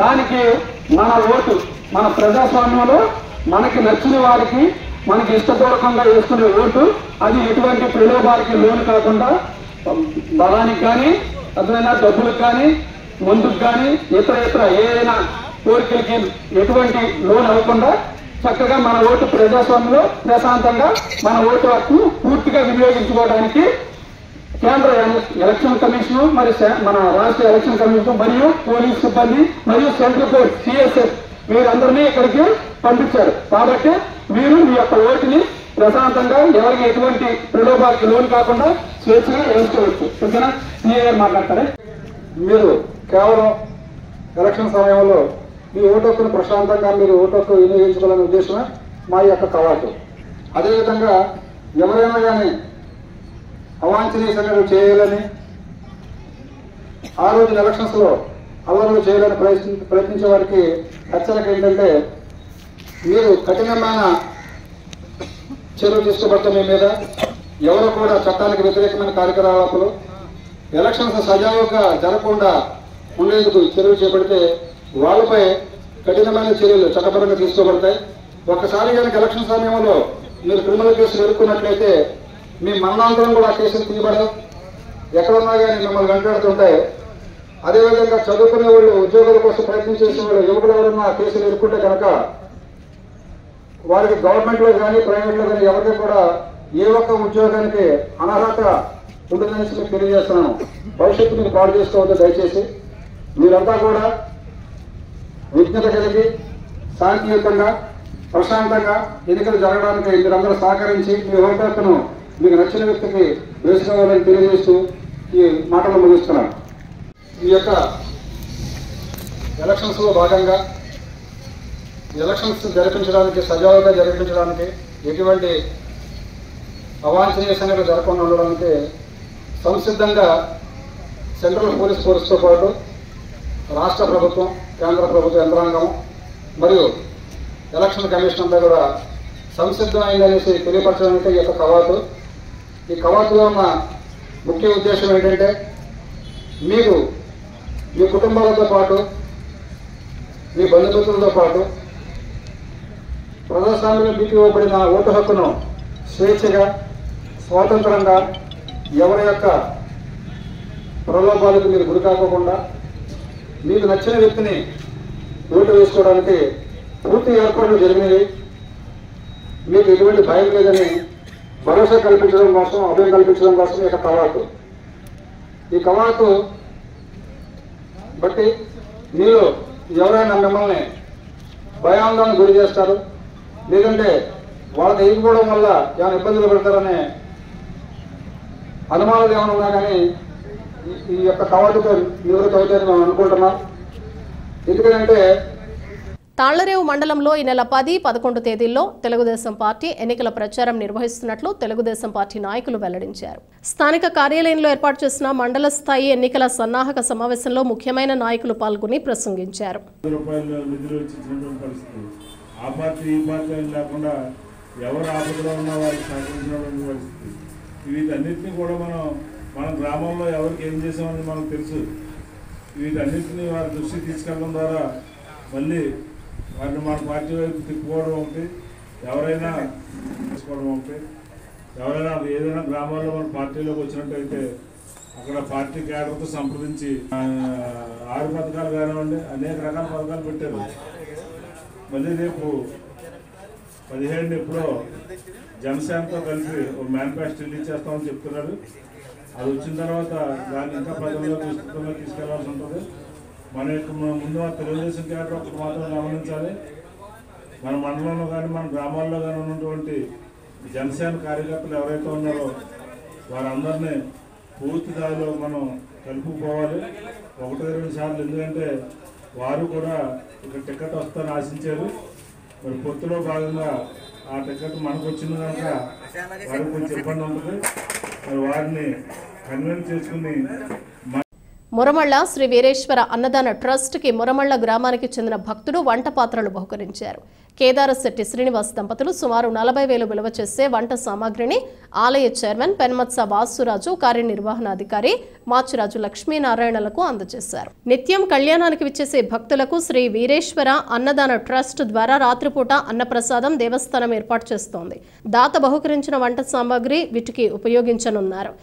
దానికి మన ఓటు, మన ప్రజాస్వామ్యంలో మనకి నచ్చిన వారికి మనకి ఇష్టపూర్వకంగా వేసుకునే ఓటు అది ఎటువంటి ప్రలోభాలకి లోను కాకుండా బలానికి కానీ అదైనా డబ్బులకు కానీ మందుకు కానీ ఇతర ఏదైనా కోరికలకి ఎటువంటి లోన్ అవ్వకుండా చక్కగా మన ఓటు ప్రజాస్వామ్యంలో ప్రశాంతంగా మన ఓటు హక్కు పూర్తిగా వినియోగించుకోవడానికి కేంద్ర ఎలక్షన్ కమిషన్, మరి మన రాష్ట్ర ఎలక్షన్ కమిషన్ మరియు పోలీస్ సిబ్బంది మరియు సెంట్రల్ కోర్ట్ సిఎస్ఎఫ్ వీరందరినీ ఇక్కడికి పంపించారు. కాబట్టి మీరు మీ యొక్క ఓటుని ప్రశాంతంగా ఎవరికి ఎటువంటి ప్రలోభాలకి లోన్ కాకుండా స్వేచ్ఛగా వేసుకోవచ్చు. ఓకేనా? సీఏ గారు మాట్లాడతారే. మీరు కేవలం ఎలక్షన్ సమయంలో మీ ఓటు హక్కును ప్రశాంతంగా మీరు ఓటు హక్కు వినియోగించుకోవాలనే ఉద్దేశమే మా యొక్క కవాతు. అదేవిధంగా ఎవరైనా కానీ అవాంఛనీయ సంఘటనలు చేయాలని, ఆ రోజు ఎలక్షన్స్ లో అల్లర్లు చేయాలని ప్రయత్నించే వారికి హెచ్చరిక ఏంటంటే మీరు కఠినమైన చర్యలు తీసుకోబడతాం మీ మీద. ఎవరు కూడా చట్టానికి వ్యతిరేకమైన కార్యకలాపాలు ఎలక్షన్స్ సజావుగా జరగకుండా ఉండేందుకు చర్యలు చేపడితే వాళ్ళపై కఠినమైన చర్యలు చట్టపరంగా తీసుకోబడతాయి. ఒక్కసారి కనుక ఎలక్షన్ సమయంలో మీరు క్రిమినల్ కేసులు ఎదుర్కొన్నట్లయితే మీ మరణాంతరం కూడా కేసులు తీయబడవు. ఎక్కడున్నా కానీ మిమ్మల్ని వెంటాడుతుంటాయి. అదేవిధంగా చదువుకునే వాళ్ళు, ఉద్యోగాల కోసం ప్రయత్నం చేసే వాళ్ళు, యువకులు ఎవరన్నా కేసులు ఎదుర్కొంటే కనుక వారికి గవర్నమెంట్లో కానీ ప్రైవేట్లో కానీ ఎవరికి కూడా ఏ ఒక్క ఉద్యోగానికి అనర్హత ఉంటుందనేసి మీకు తెలియజేస్తున్నాను. భవిష్యత్తు మీరు పాడు చేసుకోవద్దు. దయచేసి మీరంతా కూడా విజ్ఞత కలిగి శాంతియుతంగా ప్రశాంతంగా ఎన్నికలు జరగడానికి మీరందరూ సహకరించి మీ ఓటు మీకు నచ్చిన వ్యక్తికి వేసుకోవాలని తెలియజేస్తూ ఈ మాటలు ముగిస్తున్నాను. ఈ యొక్క ఎలక్షన్స్లో భాగంగా ఎలక్షన్స్ జరిపించడానికి సజావుగా జరిపించడానికి ఎటువంటి అవాంఛనీయ సంఘటనలు జరగకుండా ఉండడానికి సంసిద్ధంగా సెంట్రల్ పోలీస్ ఫోర్స్తో పాటు రాష్ట్ర ప్రభుత్వం, కేంద్ర ప్రభుత్వ యంత్రాంగం మరియు ఎలక్షన్ కమిషన్ అంతా కూడా సంసిద్ధమైందనేసి తెలియపరచడానికి ఈ యొక్క కవాతు. ఈ కవాతులో ఉన్న ముఖ్య ఉద్దేశం ఏంటంటే మీరు మీ కుటుంబాలతో పాటు మీ బంధుమిత్రులతో పాటు ప్రజాస్వామ్యం మీకు ఇవ్వబడిన ఓటు హక్కును స్వేచ్ఛగా స్వాతంత్రంగా ఎవరి యొక్క ప్రలోభాలకు మీరు గురి కాకోకుండా మీకు నచ్చిన వ్యక్తిని ఓటు వేసుకోవడానికి పూర్తి ఏర్పాట్లు జరిగినవి. మీకు ఎటువంటి భయం లేదని భరోసా కల్పించడం కోసం, అభయం కల్పించడం కోసం ఈ కవాతు. ఈ కవాతు బట్టి మీరు ఎవరైనా మిమ్మల్ని భయాందోళన గురి చేస్తారు, లేదంటే వాళ్ళకి ఎదుర్కోవడం వల్ల ఏమైనా ఇబ్బందులు పడతారనే అనుమానాలు ఏమైనా ఉన్నా కానీ ఈ యొక్క కవాతుతో నివృత్తి అవుతాయని మేము అనుకుంటున్నాం. ఎందుకంటే తాళ్లరేవు మండలంలో ఈ నెల 10, 11 తేదీల్లో తెలుగుదేశం పార్టీ ఎన్నికల ప్రచారం నిర్వహిస్తున్నట్లు తెలుగుదేశం పార్టీ నాయకులు వెల్లడించారు. స్థానిక కార్యాలయంలో ఏర్పాటు చేసిన మండల స్థాయి ఎన్నికల సన్నాహక సమావేశంలో ముఖ్యమైన నాయకులు పాల్గొని ప్రసంగించారు. ఆ పార్టీ ఈ పార్టీ అని లేకుండా ఎవరు ఆపదలో ఉన్న వారికి సహకరించినటువంటి పరిస్థితి. వీటన్నిటిని కూడా మన గ్రామంలో ఎవరికి ఏం చేసామని మనకు తెలుసు. వీటన్నిటిని వారి దృష్టికి తీసుకెళ్ళడం ద్వారా మళ్ళీ వారిని మన పార్టీ వైపు తిప్పుకోవడం ఒకటి, ఎవరైనా తీసుకోవడం ఒకటి, ఎవరైనా ఏదైనా గ్రామాల్లో మన పార్టీలోకి వచ్చినట్టయితే అక్కడ పార్టీ కేడర్తో సంప్రదించి 6 పథకాలు కానివ్వండి అనేక రకాల పథకాలు పెట్టారు. మళ్ళీ రేపు 17 ఎప్పుడో జనసేనతో కలిసి ఒక మేనిఫెస్టో రిలీజ్ చేస్తామని చెప్తున్నారు. అది వచ్చిన తర్వాత దాన్ని ఇంకా ప్రజల్లో తీసుకెళ్లాల్సి ఉంటుంది. మన యొక్క ముందు తెలుగుదేశం క్యాడర్ ఒకటి మాత్రం గమనించాలి. మన మండలంలో కానీ మన గ్రామాల్లో కానీ ఉన్నటువంటి జనసేన కార్యకర్తలు ఎవరైతే ఉన్నారో వారందరినీ పూర్తి స్థాయిలో మనం కలుపుకోవాలి 1-2 సార్లు. ఎందుకంటే వారు కూడా ఇక్కడ టికెట్ వస్తారని ఆశించారు. మరి పొత్తులో భాగంగా ఆ టికెట్ మనకు వచ్చింది కనుక వారికి కొంచెం ఇబ్బంది ఉంటుంది. మరి వారిని కన్విన్స్ చేసుకుని మురమళ్ళ శ్రీ వీరేశ్వర అన్నదాన ట్రస్ట్ కి మురమళ్ళ గ్రామానికి చెందిన భక్తుడు వంట పాత్రలు బహుకరించారు. కేదారశెట్టి శ్రీనివాస్ దంపతులు సుమారు 40,000 విలువ చేసే వంట సామాగ్రిని ఆలయ చైర్మన్ పెన్మత్స వాసురాజు, కార్యనిర్వహణాధికారి మాచిరాజు లక్ష్మీనారాయణలకు అందజేశారు. నిత్యం కళ్యాణానికి విచ్చేసే భక్తులకు శ్రీ వీరేశ్వర అన్నదాన ట్రస్ట్ ద్వారా రాత్రిపూట అన్నప్రసాదం దేవస్థానం ఏర్పాటు చేస్తోంది. దాత బహుకరించిన వంట సామాగ్రి వీటికి ఉపయోగించనున్నారు.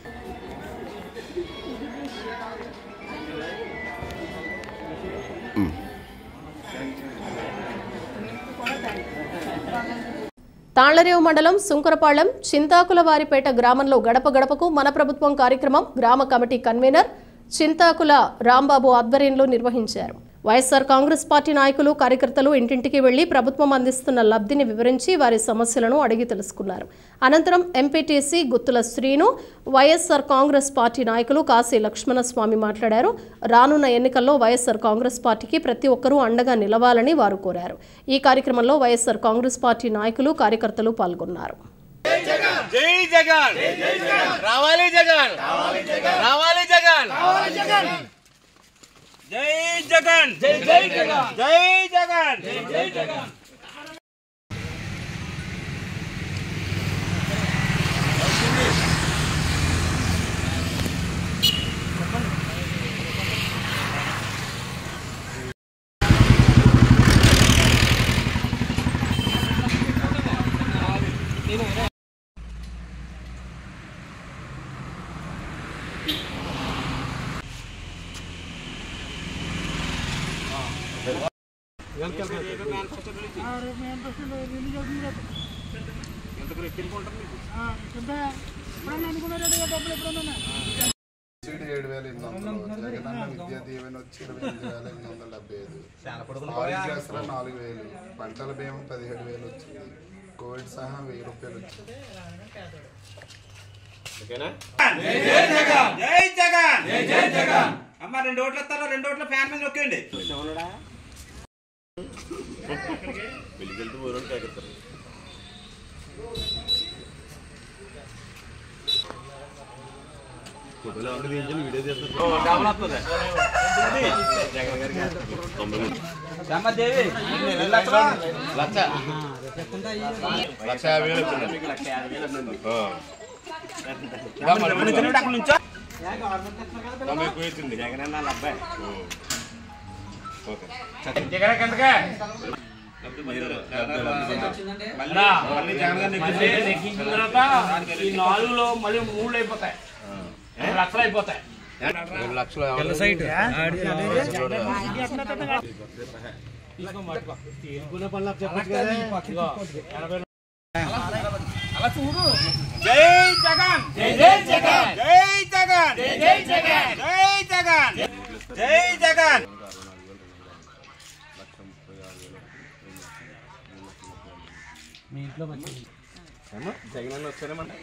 తాళ్లరేవు మండలం సుంకరపాళెం చింతాకులవారిపేట గ్రామంలో గడప గడపకు మన ప్రభుత్వం కార్యక్రమం గ్రామ కమిటీ కన్వీనర్ చింతాకుల రాంబాబు ఆధ్వర్యంలో నిర్వహించారు. వైఎస్ఆర్ కాంగ్రెస్ పార్టీ నాయకులు, కార్యకర్తలు ఇంటింటికి వెళ్లి ప్రభుత్వం అందిస్తున్న లబ్ధిని వివరించి వారి సమస్యలను అడిగి తెలుసుకున్నారు. అనంతరం ఎంపీటీసీ గుత్తుల శ్రీను, వైఎస్ఆర్ కాంగ్రెస్ పార్టీ నాయకులు కాశీ లక్ష్మణస్వామి మాట్లాడారు. రానున్న ఎన్నికల్లో వైఎస్ఆర్ కాంగ్రెస్ పార్టీకి ప్రతి ఒక్కరూ అండగా నిలవాలని వారు కోరారు. ఈ కార్యక్రమంలో వైఎస్ఆర్ కాంగ్రెస్ పార్టీ నాయకులు, కార్యకర్తలు పాల్గొన్నారు. జై జగన్, రావాలి జగన్, రావాలి జగన్, జై జగన్, జై జై జగన్, జై జగన్, జై జై జగన్. జగనన్న విద్యా దీవెన వచ్చి 28,875 ఆరోగ్యశ్రీ 4,000 పంటల బీమా 17,000 వచ్చింది కోవిడ్ సహా 1,000 రూపాయలు వచ్చింది జై జగన్ జై జగన్ అమ్మ 2 ఓట్లు ఇస్తారా 2 ఓట్ల ఫ్యాన్ మీద నొక్కండి నెగ్గించిన తర్వాత ఈ 4లో మళ్ళీ 3 అయిపోతాయి 2 లక్షలు అయిపోతాయి 2 లక్షలు జై జగన్ జై జగన్ జై జగన్ జై జగన్ జై జగన్ జై జగన్ మీ ఇంట్లో జగన్ వచ్చారేమన్నా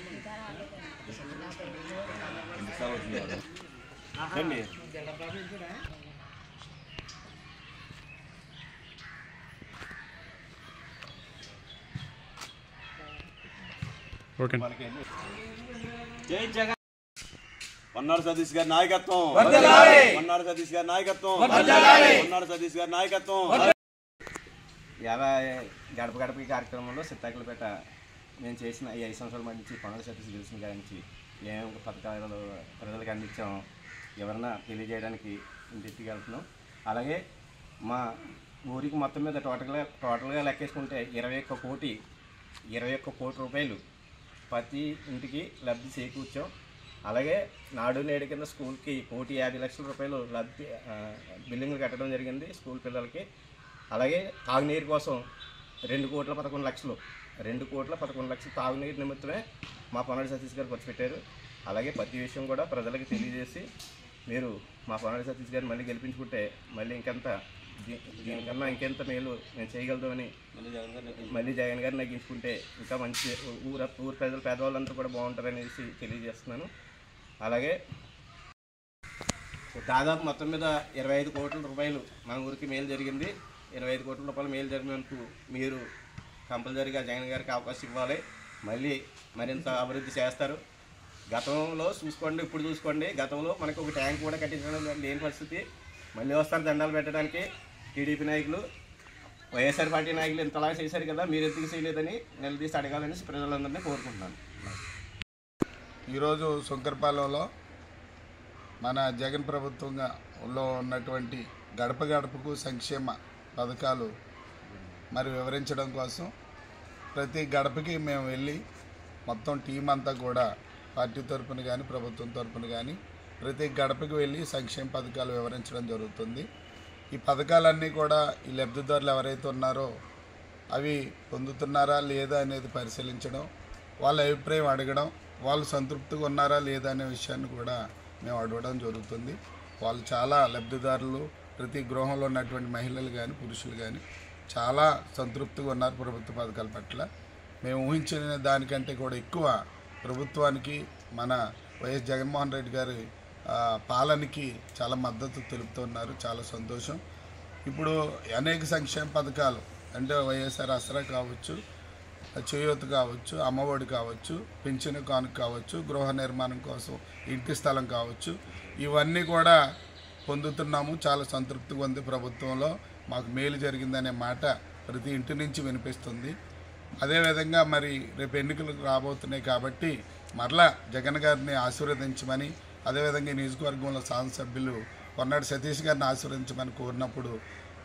జై జగన్ వన్నాడు సతీష్ గారి నాయకత్వం వన్నాడు సతీష్ గారి నాయకత్వం వన్నాడు సతీష్ గారి నాయకత్వం గడప గడప కార్యక్రమంలో సిత్తాకులపేట మేము చేసిన ఈ 5 సంవత్సరాల నుంచి వన్నాడు సతీష్ గెలిచిన గారించి ఏమేమి పథకాలు ప్రజలకు అందించామో ఎవరన్నా తెలియజేయడానికి ఇంటికి వెళ్తున్నాం. అలాగే మా ఊరికి మొత్తం మీద టోటల్గా లెక్కేసుకుంటే 21 కోటి రూపాయలు ప్రతి ఇంటికి లబ్ధి చేకూర్చాం. అలాగే నాడు నేడు కింద స్కూల్కి 1,50,00,000 రూపాయలు లబ్ధి బిల్డింగ్లు కట్టడం జరిగింది స్కూల్ పిల్లలకి. అలాగే తాగునీరు కోసం 2,11,00,000 తాగునీరు నిమిత్తమే మా పొన్నాడి సతీష్ గారు ఖర్చు పెట్టారు. అలాగే ప్రతి విషయం కూడా ప్రజలకు తెలియజేసి మీరు మా పొన్నాడి సతీష్ గారిని మళ్ళీ గెలిపించుకుంటే మళ్ళీ దీనికన్నా ఇంకెంత మేలు మేము చేయగలుగుతామని మళ్ళీ జగన్ గారిని నెగ్గించుకుంటే ఇంకా మంచి ఊరు ప్రజలు పేదవాళ్ళంతా కూడా బాగుంటారనేసి తెలియజేస్తున్నాను. అలాగే దాదాపు మొత్తం మీద 25 కోట్ల రూపాయలు మన ఊరికి మేలు జరిగింది. 25 కోట్ల రూపాయలు మేలు జరిగినందుకు మీరు కంపల్సరీగా జగన్ గారికి అవకాశం ఇవ్వాలి. మళ్ళీ మరింత అభివృద్ధి చేస్తారు. గతంలో చూసుకోండి, ఇప్పుడు చూసుకోండి, గతంలో మనకు ఒక ట్యాంక్ కూడా కట్టించడం లేని పరిస్థితి. మళ్ళీ వస్తారు దండాలు పెట్టడానికి టీడీపీ నాయకులు, వైఎస్ఆర్ పార్టీ నాయకులు ఇంతలా చేశారు కదా, మీరు ఎందుకు చేయలేదని నిలదీసి అడగాలని ప్రజలందరినీ కోరుకుంటున్నాను. ఈరోజు శంకరపాలెంలో మన జగన్ ప్రభుత్వంలో ఉన్నటువంటి గడప గడపకు సంక్షేమ పథకాలు మరి వివరించడం కోసం ప్రతి గడపకి మేము వెళ్ళి మొత్తం టీం అంతా కూడా పార్టీ తరఫున కానీ ప్రభుత్వం తరఫున కానీ ప్రతి గడపకి వెళ్ళి సంక్షేమ పథకాలు వివరించడం జరుగుతుంది. ఈ పథకాలన్నీ కూడా ఈ లబ్ధిదారులు ఎవరైతే ఉన్నారో అవి పొందుతున్నారా లేదా అనేది పరిశీలించడం, వాళ్ళ అభిప్రాయం అడగడం, వాళ్ళు సంతృప్తిగా ఉన్నారా లేదా అనే విషయాన్ని కూడా మేము అడగడం జరుగుతుంది. వాళ్ళు చాలా లబ్ధిదారులు, ప్రతి గృహంలో ఉన్నటువంటి మహిళలు కానీ పురుషులు కానీ చాలా సంతృప్తిగా ఉన్నారు ప్రభుత్వ పథకాల పట్ల. మేము ఊహించిన దానికంటే కూడా ఎక్కువ ప్రభుత్వానికి మన వైఎస్ జగన్మోహన్ రెడ్డి గారి పాలనకి చాలా మద్దతు తెలుపుతున్నారు. చాలా సంతోషం. ఇప్పుడు అనేక సంక్షేమ పథకాలు అంటే వైఎస్ఆర్ ఆసరా కావచ్చు, చేయూత కావచ్చు, అమ్మఒడి కావచ్చు, పింఛను కానుక కావచ్చు, గృహ నిర్మాణం కోసం ఇంటి స్థలం కావచ్చు, ఇవన్నీ కూడా పొందుతున్నాము. చాలా సంతృప్తిగా ఉంది. ప్రభుత్వంలో మాకు మేలు జరిగిందనే మాట ప్రతి ఇంటి నుంచి వినిపిస్తుంది. అదేవిధంగా మరి రేపు ఎన్నికలు రాబోతున్నాయి కాబట్టి మరలా జగన్ గారిని ఆశీర్వదించమని, అదేవిధంగా నియోజకవర్గంలో శాసనసభ్యులు పొన్నాడి సతీష్ గారిని ఆశీర్వదించమని కోరినప్పుడు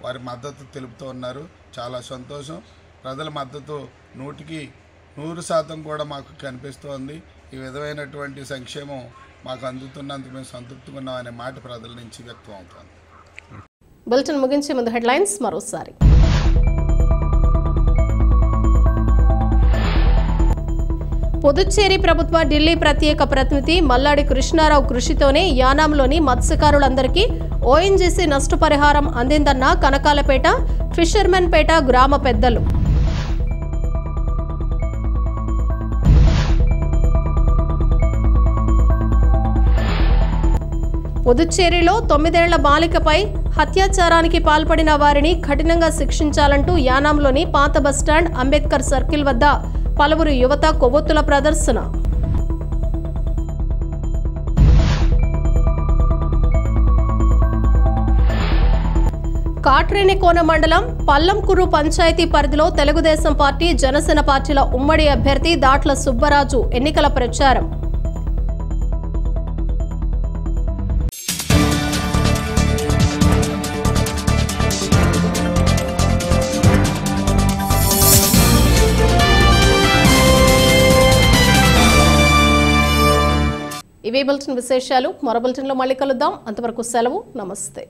వారి మద్దతు తెలుపుతూ ఉన్నారు. చాలా సంతోషం. ప్రజల మద్దతు 100% కూడా మాకు కనిపిస్తోంది. ఈ విధమైనటువంటి సంక్షేమం మాకు అందుతున్నందుకు మేము సంతృప్తిగా ఉన్నామనే మాట ప్రజల నుంచి వ్యక్తం అవుతుంది. బులెటిన్ ముగించే ముందు హెడ్లైన్స్ మరోసారి. పుదుచ్చేరి ప్రభుత్వ ఢిల్లీ ప్రత్యేక ప్రతినిధి మల్లాడి కృష్ణారావు కృషితోనే యానాంలోని మత్స్యకారులందరికీ ఓఎన్జీసీ నష్టపరిహారం అందిందన్న కనకాలపేట ఫిషర్మెన్ పేట గ్రామ పెద్దలు. పుదుచ్చేరిలో 9 ఏళ్ల బాలికపై హత్యాచారానికి పాల్పడిన వారిని కఠినంగా శిక్షించాలంటూ యానాంలోని పాత బస్టాండ్ అంబేద్కర్ సర్కిల్ వద్ద పలువురు యువత కొవ్వొత్తుల ప్రదర్శన. కాట్రేనికోన మండలం పల్లంకురు పంచాయతీ పరిధిలో తెలుగుదేశం పార్టీ జనసేన పార్టీల ఉమ్మడి అభ్యర్థి దాట్ల సుబ్బరాజు ఎన్నికల ప్రచారం. ఇవే బులెటిన్ విశేషాలు. మరో బులెటిన్లో మళ్ళీ కలుద్దాం. అంతవరకు సెలవు. నమస్తే.